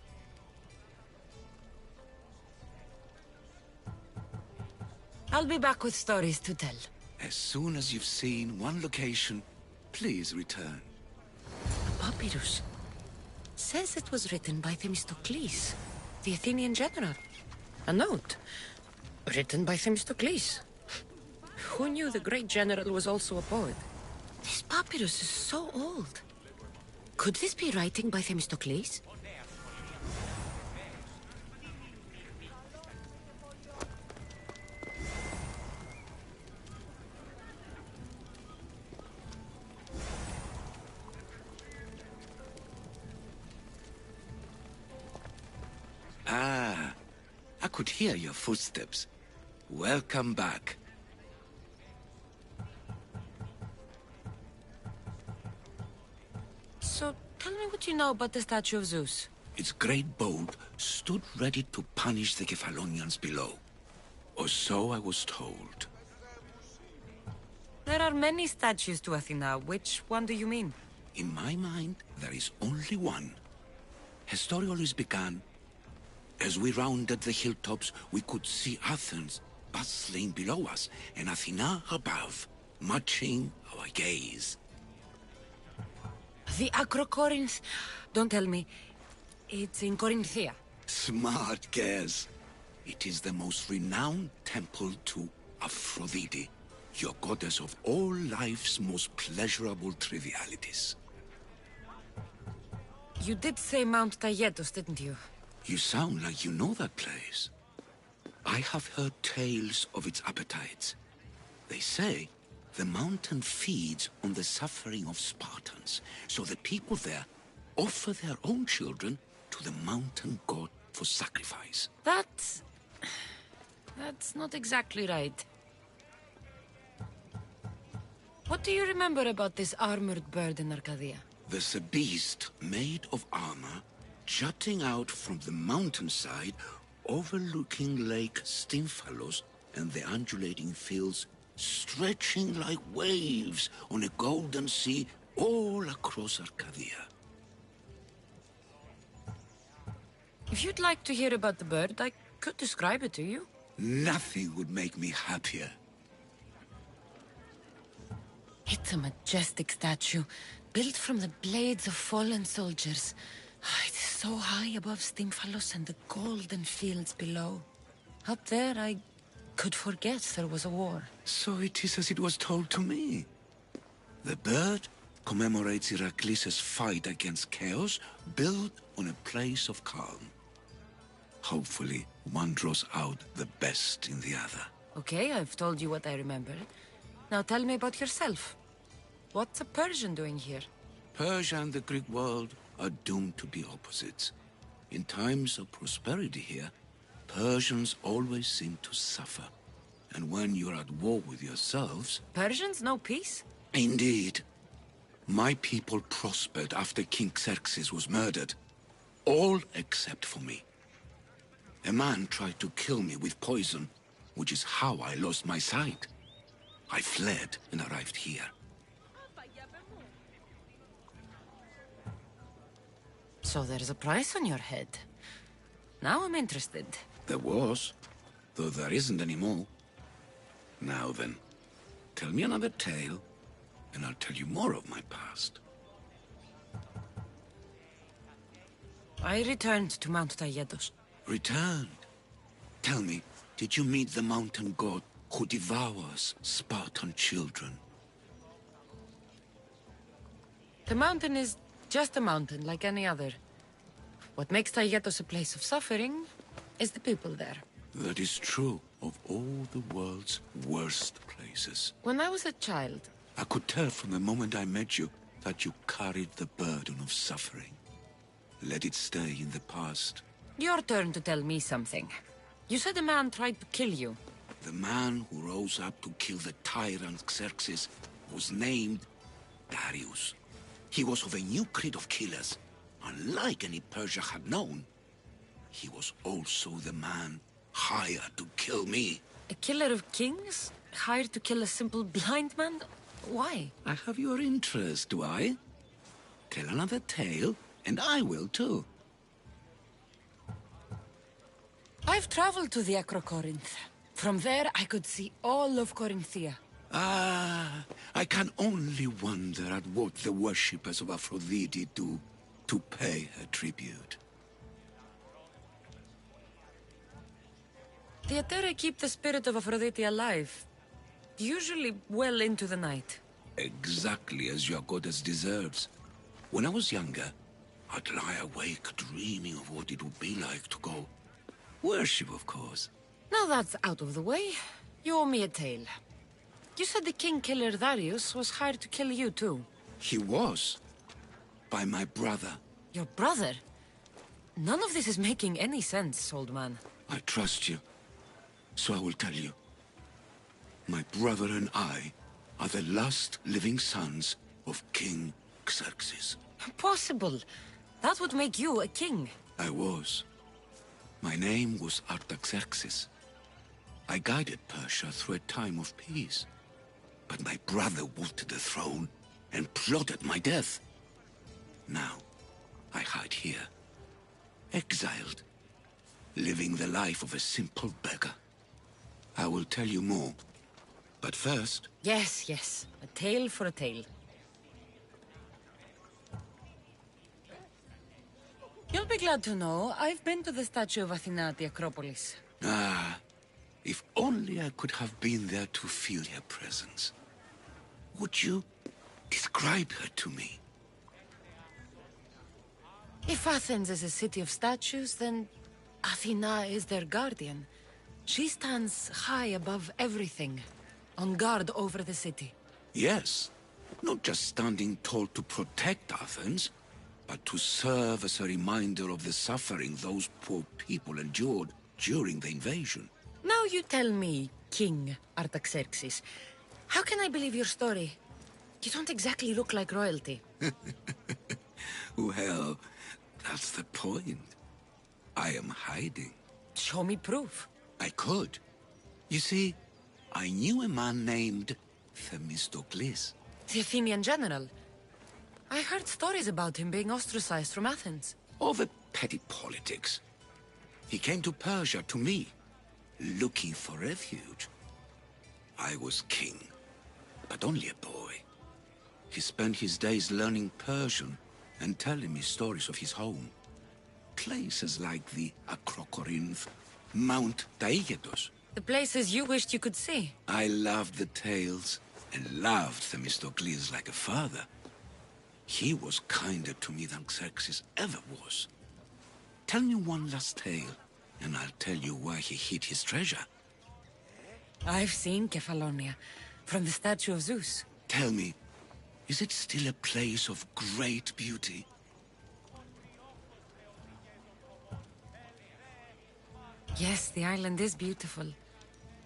I'll be back with stories to tell. As soon as you've seen one location, please return. A papyrus. Says it was written by Themistocles, the Athenian general. A note. Written by Themistocles. Who knew the great general was also a poet? This papyrus is so old. Could this be writing by Themistocles? I could hear your footsteps. Welcome back. So, tell me what you know about the statue of Zeus. Its great boat stood ready to punish the Kephalonians below. Or so I was told. There are many statues to Athena. Which one do you mean? In my mind, there is only one. Her story always began. As we rounded the hilltops, we could see Athens bustling below us, and Athena above, matching our gaze. The Acrocorinth. Don't tell me. It's in Corinthia. Smart guess. It is the most renowned temple to Aphrodite, your goddess of all life's most pleasurable trivialities. You did say Mount Taygetos, didn't you? You sound like you know that place. I have heard tales of its appetites. They say the mountain feeds on the suffering of Spartans, so the people there offer their own children to the mountain god for sacrifice. That's not exactly right. What do you remember about this armored bird in Arcadia? There's a beast made of armor jutting out from the mountainside, overlooking Lake Stymphalos and the undulating fields stretching like waves on a golden sea all across Arcadia. If you'd like to hear about the bird, I could describe it to you. Nothing would make me happier. It's a majestic statue, built from the blades of fallen soldiers. It is so high above Stymphalos and the golden fields below. Up there, I could forget there was a war. So it is as it was told to me. The bird commemorates Heracles' fight against chaos, built on a place of calm. Hopefully, one draws out the best in the other. Okay, I've told you what I remember. Now tell me about yourself. What's a Persian doing here? Persia and the Greek world are doomed to be opposites. In times of prosperity here, Persians always seem to suffer. And when you're at war with yourselves... Persians know peace? Indeed. My people prospered after King Xerxes was murdered. All except for me. A man tried to kill me with poison, which is how I lost my sight. I fled and arrived here. So there's a price on your head. Now I'm interested. There was, though there isn't anymore. Now then, tell me another tale, and I'll tell you more of my past. I returned to Mount Taygetos. Returned? Tell me, did you meet the mountain god who devours Spartan children? The mountain is just a mountain like any other. What makes Taygetos a place of suffering is the people there. That is true of all the world's worst places. When I was a child... I could tell from the moment I met you that you carried the burden of suffering. Let it stay in the past. Your turn to tell me something. You said a man tried to kill you. The man who rose up to kill the tyrant Xerxes was named Darius. He was of a new creed of killers, unlike any Persia had known. He was also the man hired to kill me. A killer of kings? Hired to kill a simple blind man? Why? I have your interest, do I? Tell another tale, and I will too. I've traveled to the Acrocorinth. From there, I could see all of Corinthia. Ah, I can only wonder at what the worshippers of Aphrodite do to pay her tribute. The Aeteri keep the spirit of Aphrodite alive, usually well into the night. Exactly as your goddess deserves. When I was younger, I'd lie awake dreaming of what it would be like to go. Worship, of course. Now that's out of the way, you owe me a tale. You said the king killer Darius was hired to kill you too. He was. By my brother. Your brother? None of this is making any sense, old man. I trust you. So I will tell you. My brother and I are the last living sons of King Xerxes. Impossible. That would make you a king. I was. My name was Artaxerxes. I guided Persia through a time of peace. But my brother wanted the throne and plotted my death. Now, I hide here, exiled, living the life of a simple beggar. I will tell you more, but first... Yes, yes. A tale for a tale. You'll be glad to know I've been to the statue of Athena at the Acropolis. Ah, if only I could have been there to feel her presence. Would you describe her to me? If Athens is a city of statues, then Athena is their guardian. She stands high above everything, on guard over the city. Yes, not just standing tall to protect Athens, but to serve as a reminder of the suffering those poor people endured during the invasion. Now you tell me, King Artaxerxes, how can I believe your story? You don't exactly look like royalty. Well, that's the point. I am hiding. Show me proof. I could. You see, I knew a man named Themistocles. The Athenian general. I heard stories about him being ostracized from Athens. Over petty politics. He came to Persia to me, looking for refuge. I was king, but only a boy. He spent his days learning Persian and telling me stories of his home. Places like the Acrocorinth, Mount Taygetos. The places you wished you could see. I loved the tales and loved Themistocles like a father. He was kinder to me than Xerxes ever was. Tell me one last tale, and I'll tell you where he hid his treasure. I've seen Kephallonia, from the statue of Zeus. Tell me, is it still a place of great beauty? Yes, the island is beautiful.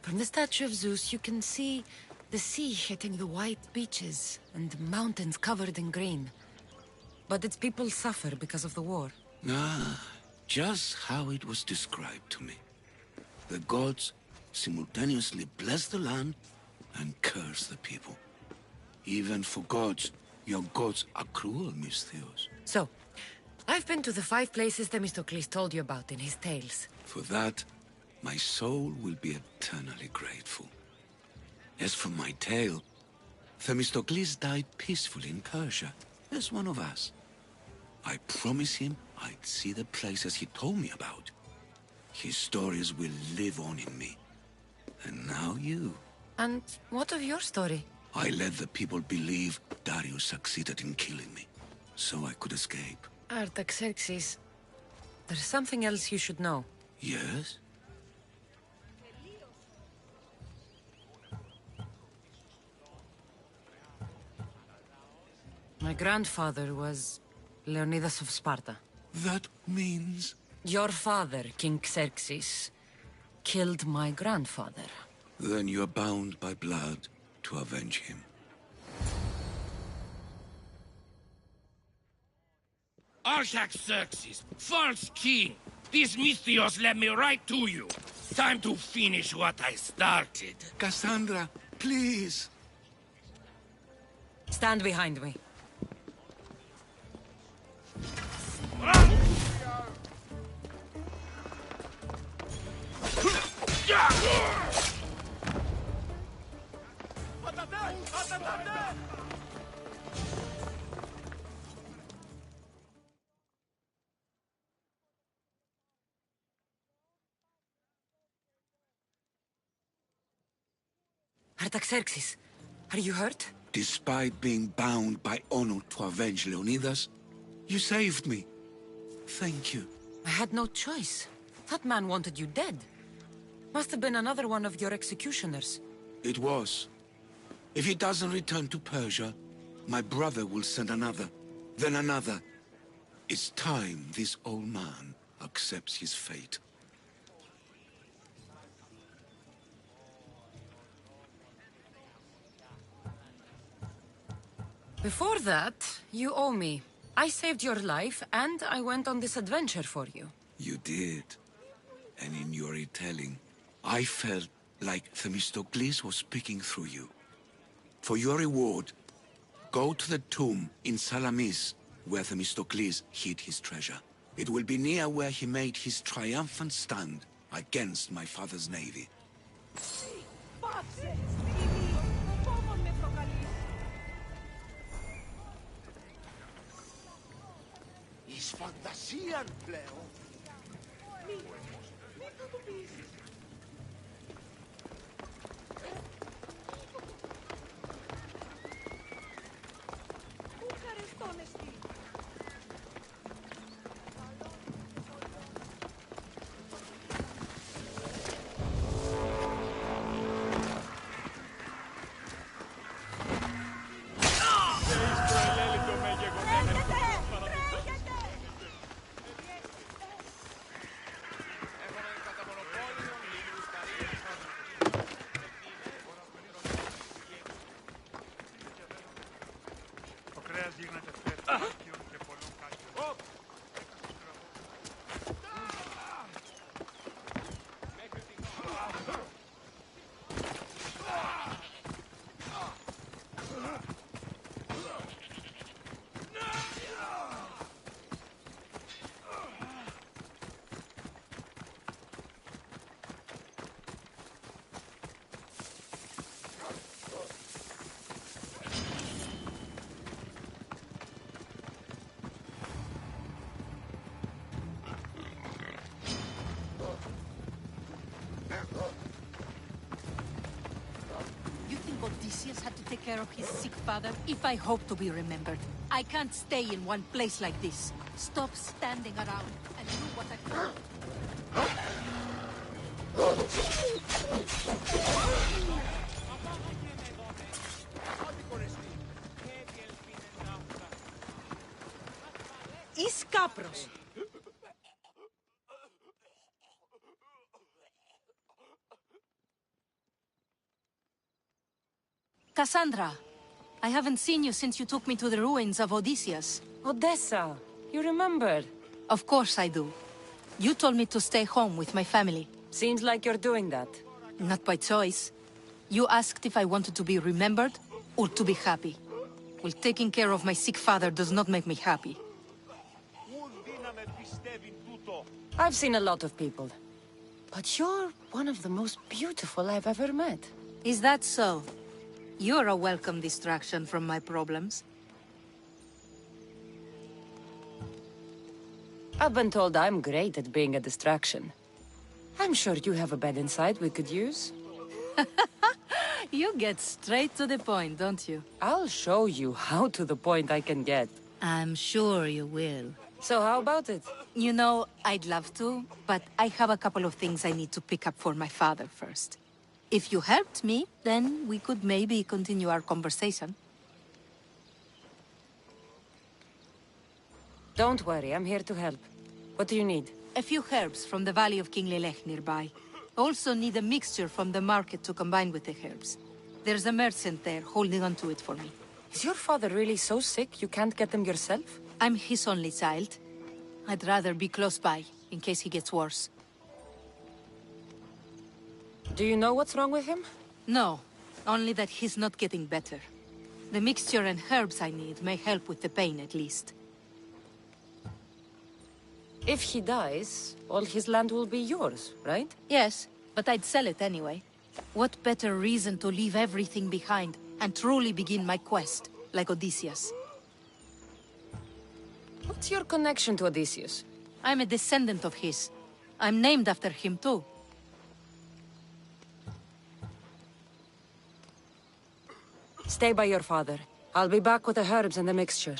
From the statue of Zeus, you can see the sea hitting the white beaches and the mountains covered in green. But its people suffer because of the war. Ah, just how it was described to me. The gods simultaneously bless the land and curse the people. Even for gods, your gods are cruel, Misthios. So, I've been to the 5 places Themistocles told you about in his tales. For that, my soul will be eternally grateful. As for my tale, Themistocles died peacefully in Persia, as one of us. I promised him I'd see the places he told me about. His stories will live on in me. And now you. And what of your story? I let the people believe Darius succeeded in killing me, so I could escape. Artaxerxes, there's something else you should know. Yes? My grandfather was Leonidas of Sparta. That means... Your father, King Xerxes, killed my grandfather. Then you're bound by blood to avenge him. Artaxerxes, false king! These Misthios led me right to you. Time to finish what I started. Cassandra, please! Stand behind me. Artaxerxes, are you hurt? Despite being bound by honor to avenge Leonidas, you saved me. Thank you. I had no choice. That man wanted you dead. Must have been another one of your executioners. It was. If he doesn't return to Persia, my brother will send another, then another. It's time this old man accepts his fate. Before that, you owe me. I saved your life, and I went on this adventure for you. You did. And in your retelling, I felt like Themistocles was speaking through you. For your reward, go to the tomb in Salamis, where Themistocles hid his treasure. It will be near where he made his triumphant stand against my father's navy. Εις φαντασίαν πλέον. Μη θα το πείσεις. Πού χαρεστόν εστί. Odysseus had to take care of his sick father if I hope to be remembered. I can't stay in one place like this. Stop standing around and do what I can. Εις κάπρος. Cassandra, I haven't seen you since you took me to the ruins of Odysseus. Odessa, you remembered? Of course I do. You told me to stay home with my family. Seems like you're doing that. Not by choice. You asked if I wanted to be remembered or to be happy. Well, taking care of my sick father does not make me happy. I've seen a lot of people. But you're one of the most beautiful I've ever met. Is that so? You're a welcome distraction from my problems. I've been told I'm great at being a distraction. I'm sure you have a bed inside we could use. You get straight to the point, don't you? I'll show you how to the point I can get. I'm sure you will. So how about it? You know, I'd love to, but I have a couple of things I need to pick up for my father first. If you helped me, then we could maybe continue our conversation. Don't worry, I'm here to help. What do you need? A few herbs from the Valley of King Lelech nearby. Also need a mixture from the market to combine with the herbs. There's a merchant there holding on to it for me. Is your father really so sick you can't get them yourself? I'm his only child. I'd rather be close by, in case he gets worse. Do you know what's wrong with him? No, only that he's not getting better. The mixture and herbs I need may help with the pain at least. If he dies, all his land will be yours, right? Yes, but I'd sell it anyway. What better reason to leave everything behind and truly begin my quest, like Odysseus? What's your connection to Odysseus? I'm a descendant of his. I'm named after him too. Stay by your father. I'll be back with the herbs and the mixture.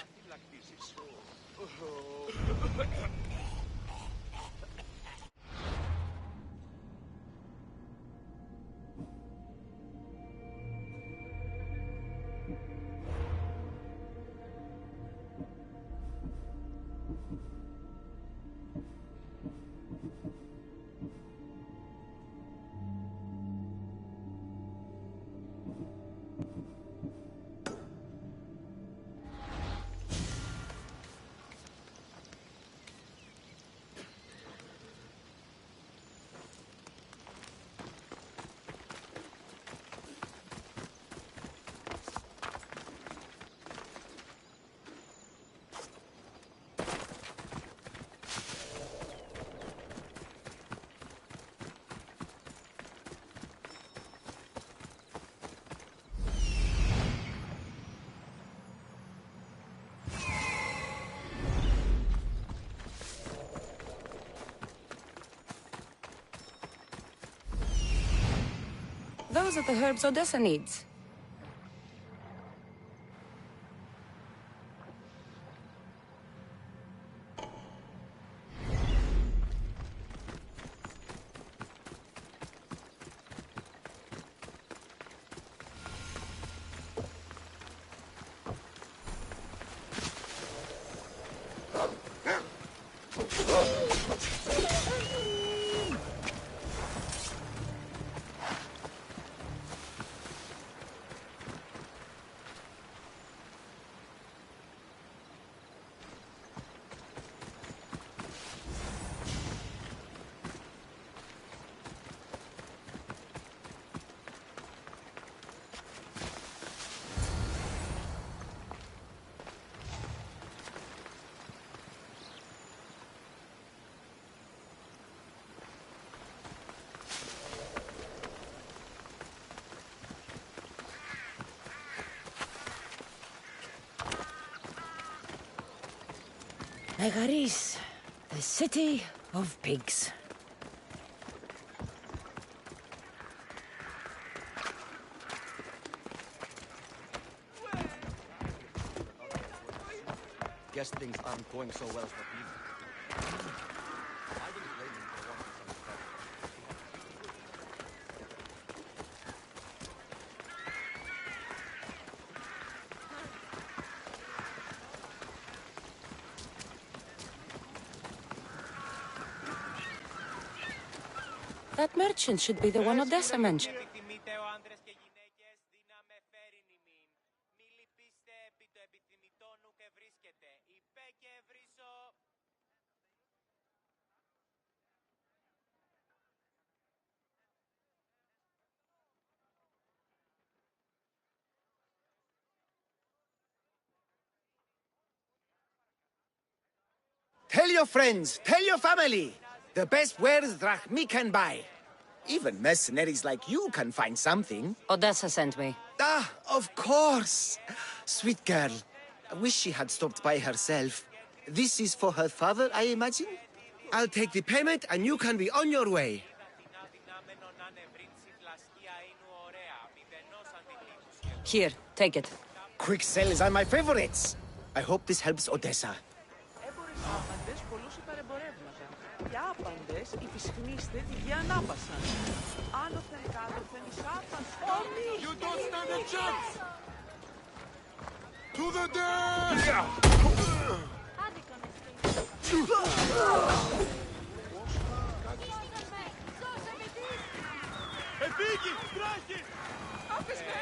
Those are the herbs Odessa needs. Megaris, the city of pigs. Guess things aren't going so well for people. That merchant should be the one Odessa mentioned. Tell your friends, tell your family. The best wares Drachmi can buy. Even mercenaries like you can find something. Odessa sent me. Ah, of course. Sweet girl. I wish she had stopped by herself. This is for her father, I imagine? I'll take the payment and you can be on your way. Here, take it. Quick sales are my favorites. I hope this helps Odessa. You don't stand a chance! To the death! Επίκη! Τράχη! Άφησμε!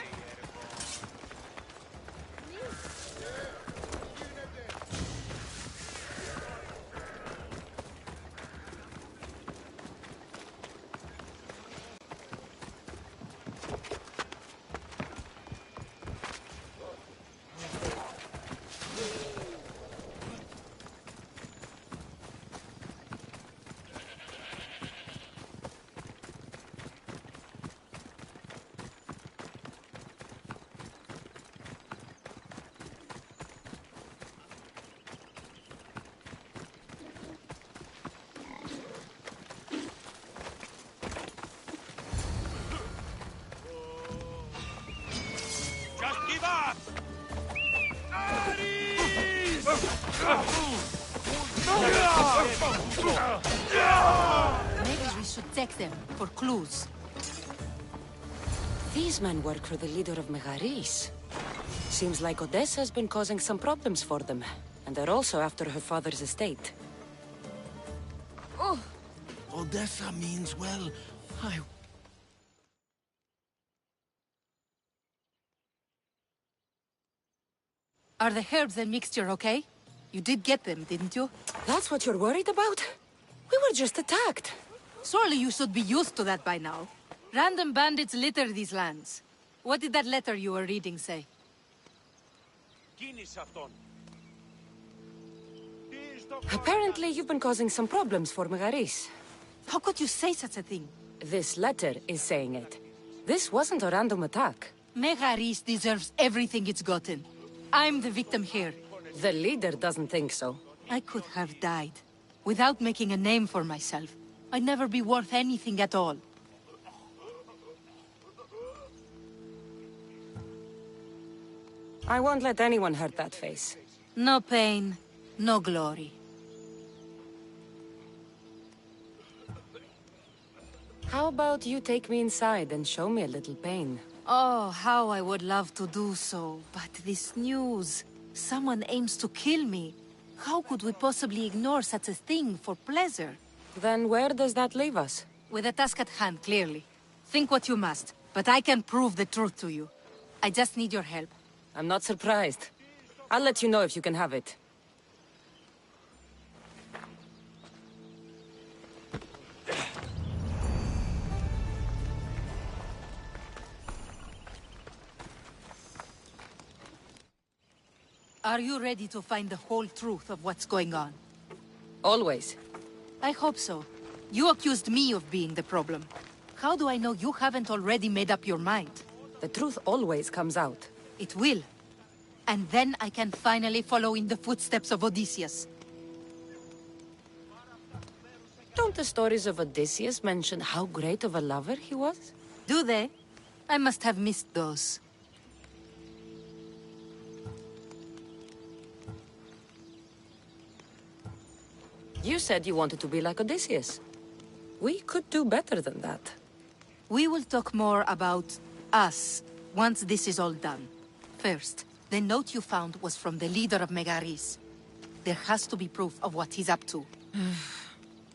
Maybe we should take them for clues. These men work for the leader of Megaris. Seems like Odessa's been causing some problems for them. And they're also after her father's estate. Oh! Odessa means well. Are the herbs and mixture okay? You did get them, didn't you? That's what you're worried about? We were just attacked. Surely you should be used to that by now. Random bandits litter these lands. What did that letter you were reading say? Apparently you've been causing some problems for Megaris. How could you say such a thing? This letter is saying it. This wasn't a random attack. Megaris deserves everything it's gotten. I'm the victim here. The leader doesn't think so. I could have died. Without making a name for myself. I'd never be worth anything at all. I won't let anyone hurt that face. No pain, no glory. How about you take me inside and show me a little pain? Oh, how I would love to do so. But this news... Someone aims to kill me. How could we possibly ignore such a thing for pleasure? Then where does that leave us? With a task at hand, clearly. Think what you must, but I can prove the truth to you. I just need your help. I'm not surprised. I'll let you know if you can have it. Are you ready to find the whole truth of what's going on? Always. I hope so. You accused me of being the problem. How do I know you haven't already made up your mind? The truth always comes out. It will. And then I can finally follow in the footsteps of Odysseus. Don't the stories of Odysseus mention how great of a lover he was? Do they? I must have missed those. You said you wanted to be like Odysseus. We could do better than that. We will talk more about us once this is all done. First, the note you found was from the leader of Megaris. There has to be proof of what he's up to.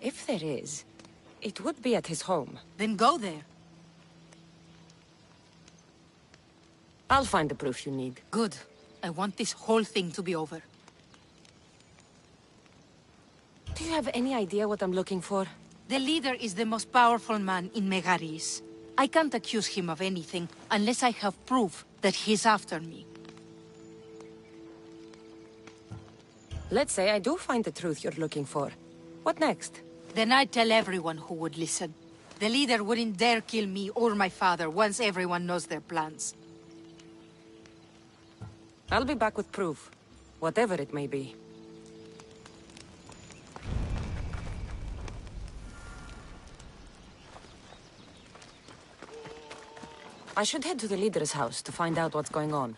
If there is, it would be at his home. Then go there. I'll find the proof you need. Good. I want this whole thing to be over. Do you have any idea what I'm looking for? The leader is the most powerful man in Megaris. I can't accuse him of anything unless I have proof that he's after me. Let's say I do find the truth you're looking for. What next? Then I'd tell everyone who would listen. The leader wouldn't dare kill me or my father once everyone knows their plans. I'll be back with proof, whatever it may be. I should head to the leader's house to find out what's going on.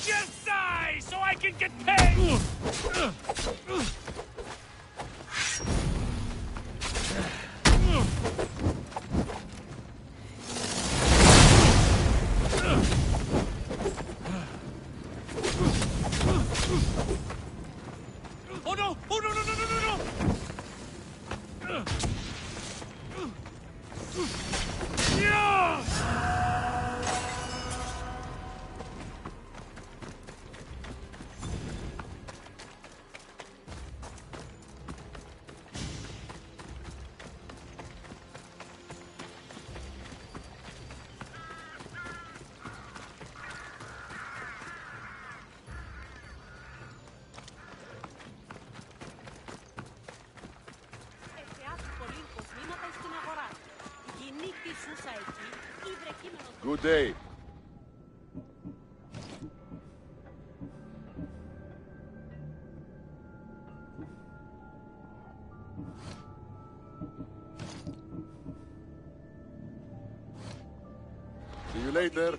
Just die so I can get paid! Oh no! Oh no no no no no no! Yeah! Good day. See you later.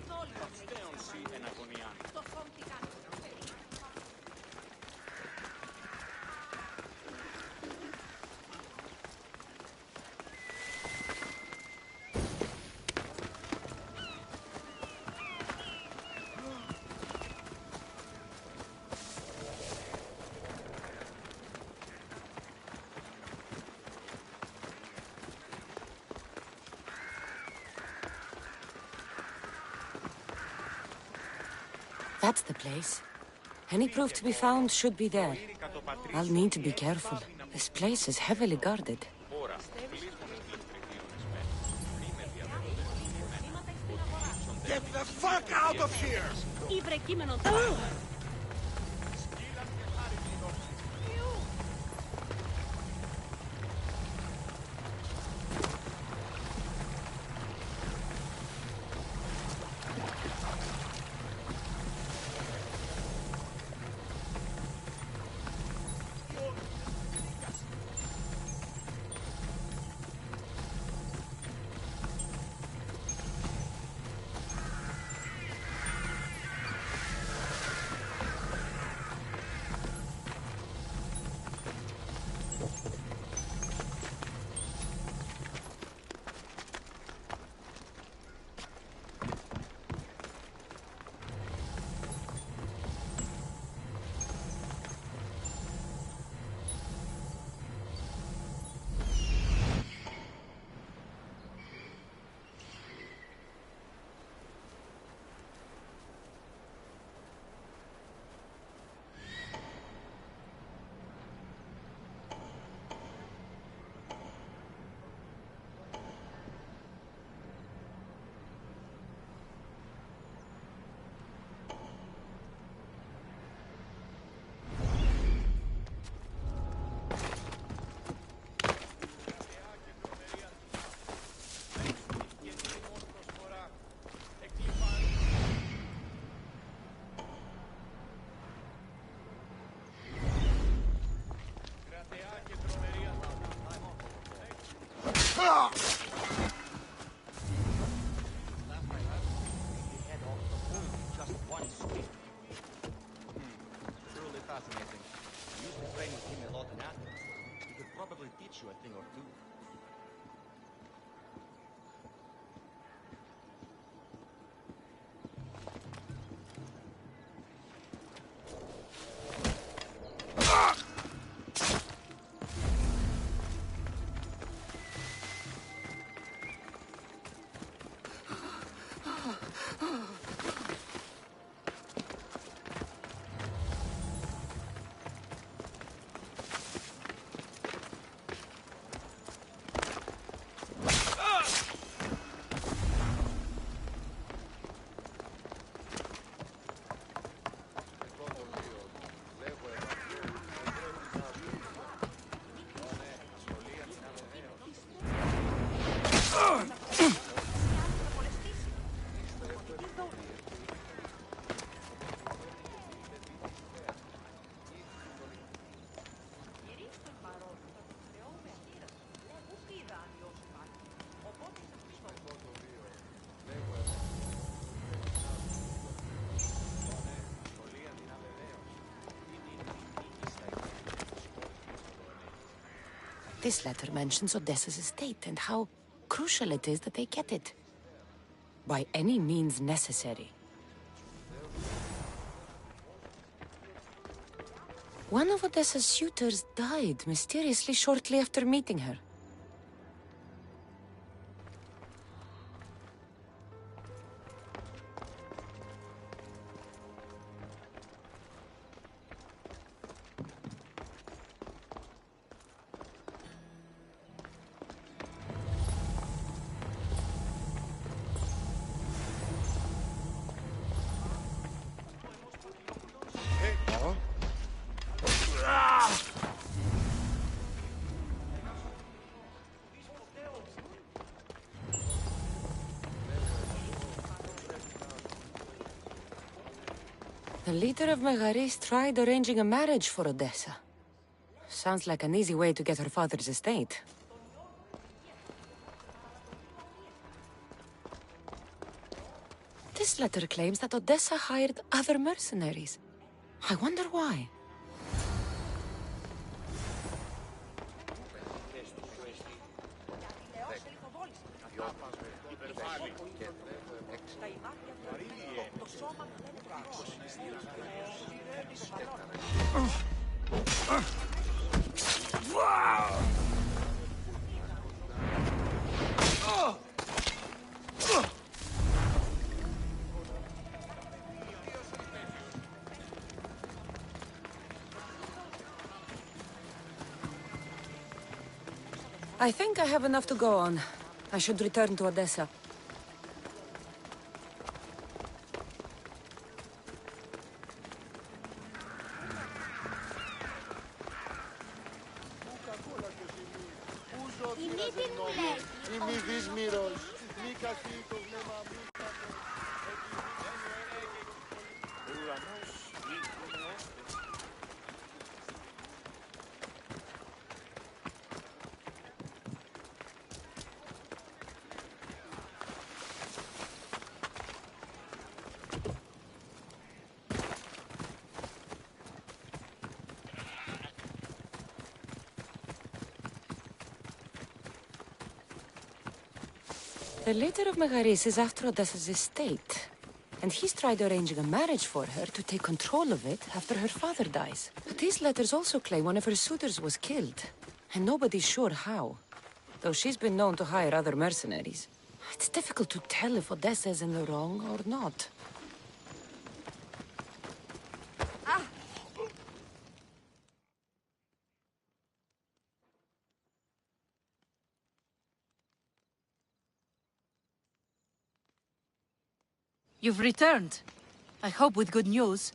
That's the place. Any proof to be found should be there. I'll need to be careful. This place is heavily guarded. Get the fuck out of here! Truly fascinating. You used to train with him a lot in Athens. He could probably teach you a thing or two. This letter mentions Odessa's estate and how crucial it is that they get it. By any means necessary. One of Odessa's suitors died mysteriously shortly after meeting her. The leader of Megaris tried arranging a marriage for Odessa. Sounds like an easy way to get her father's estate. This letter claims that Odessa hired other mercenaries. I wonder why. I think I have enough to go on. I should return to Odessa. The leader of Megaris is after Odessa's estate, and he's tried arranging a marriage for her to take control of it after her father dies. But these letters also claim one of her suitors was killed, and nobody's sure how, though she's been known to hire other mercenaries. It's difficult to tell if Odessa is in the wrong or not. You've returned. I hope with good news.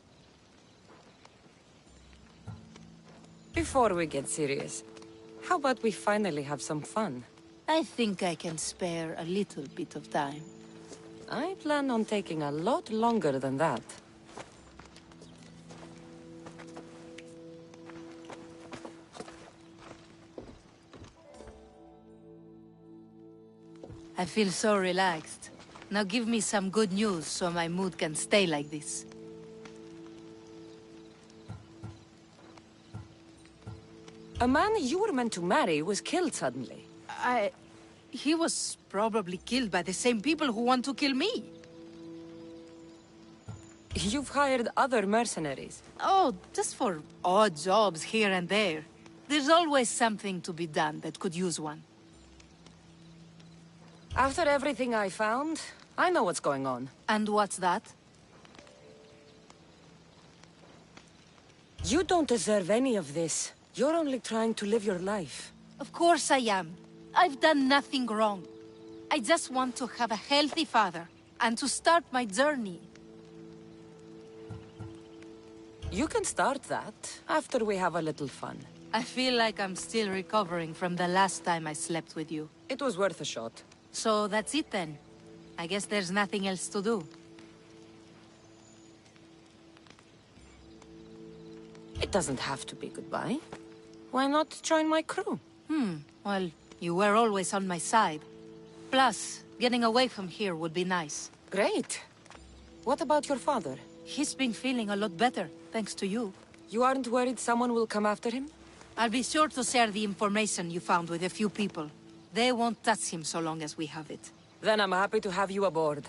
Before we get serious, how about we finally have some fun? I think I can spare a little bit of time. I plan on taking a lot longer than that. I feel so relaxed. Now give me some good news so my mood can stay like this. A man you were meant to marry was killed suddenly. He was probably killed by the same people who want to kill me. You've hired other mercenaries. Oh, just for odd jobs here and there. There's always something to be done that could use one. After everything I found, I know what's going on. And what's that? You don't deserve any of this. You're only trying to live your life. Of course I am. I've done nothing wrong. I just want to have a healthy father, and to start my journey. You can start that, after we have a little fun. I feel like I'm still recovering from the last time I slept with you. It was worth a shot. So that's it then. I guess there's nothing else to do. It doesn't have to be goodbye. Why not join my crew? Well, you were always on my side. Plus, getting away from here would be nice. Great. What about your father? He's been feeling a lot better, thanks to you. You aren't worried someone will come after him? I'll be sure to share the information you found with a few people. They won't touch him so long as we have it. Then I'm happy to have you aboard.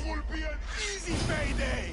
will be an easy payday!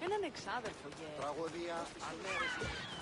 Έναν εξάδελφο, Τραγωδία ανέρεση.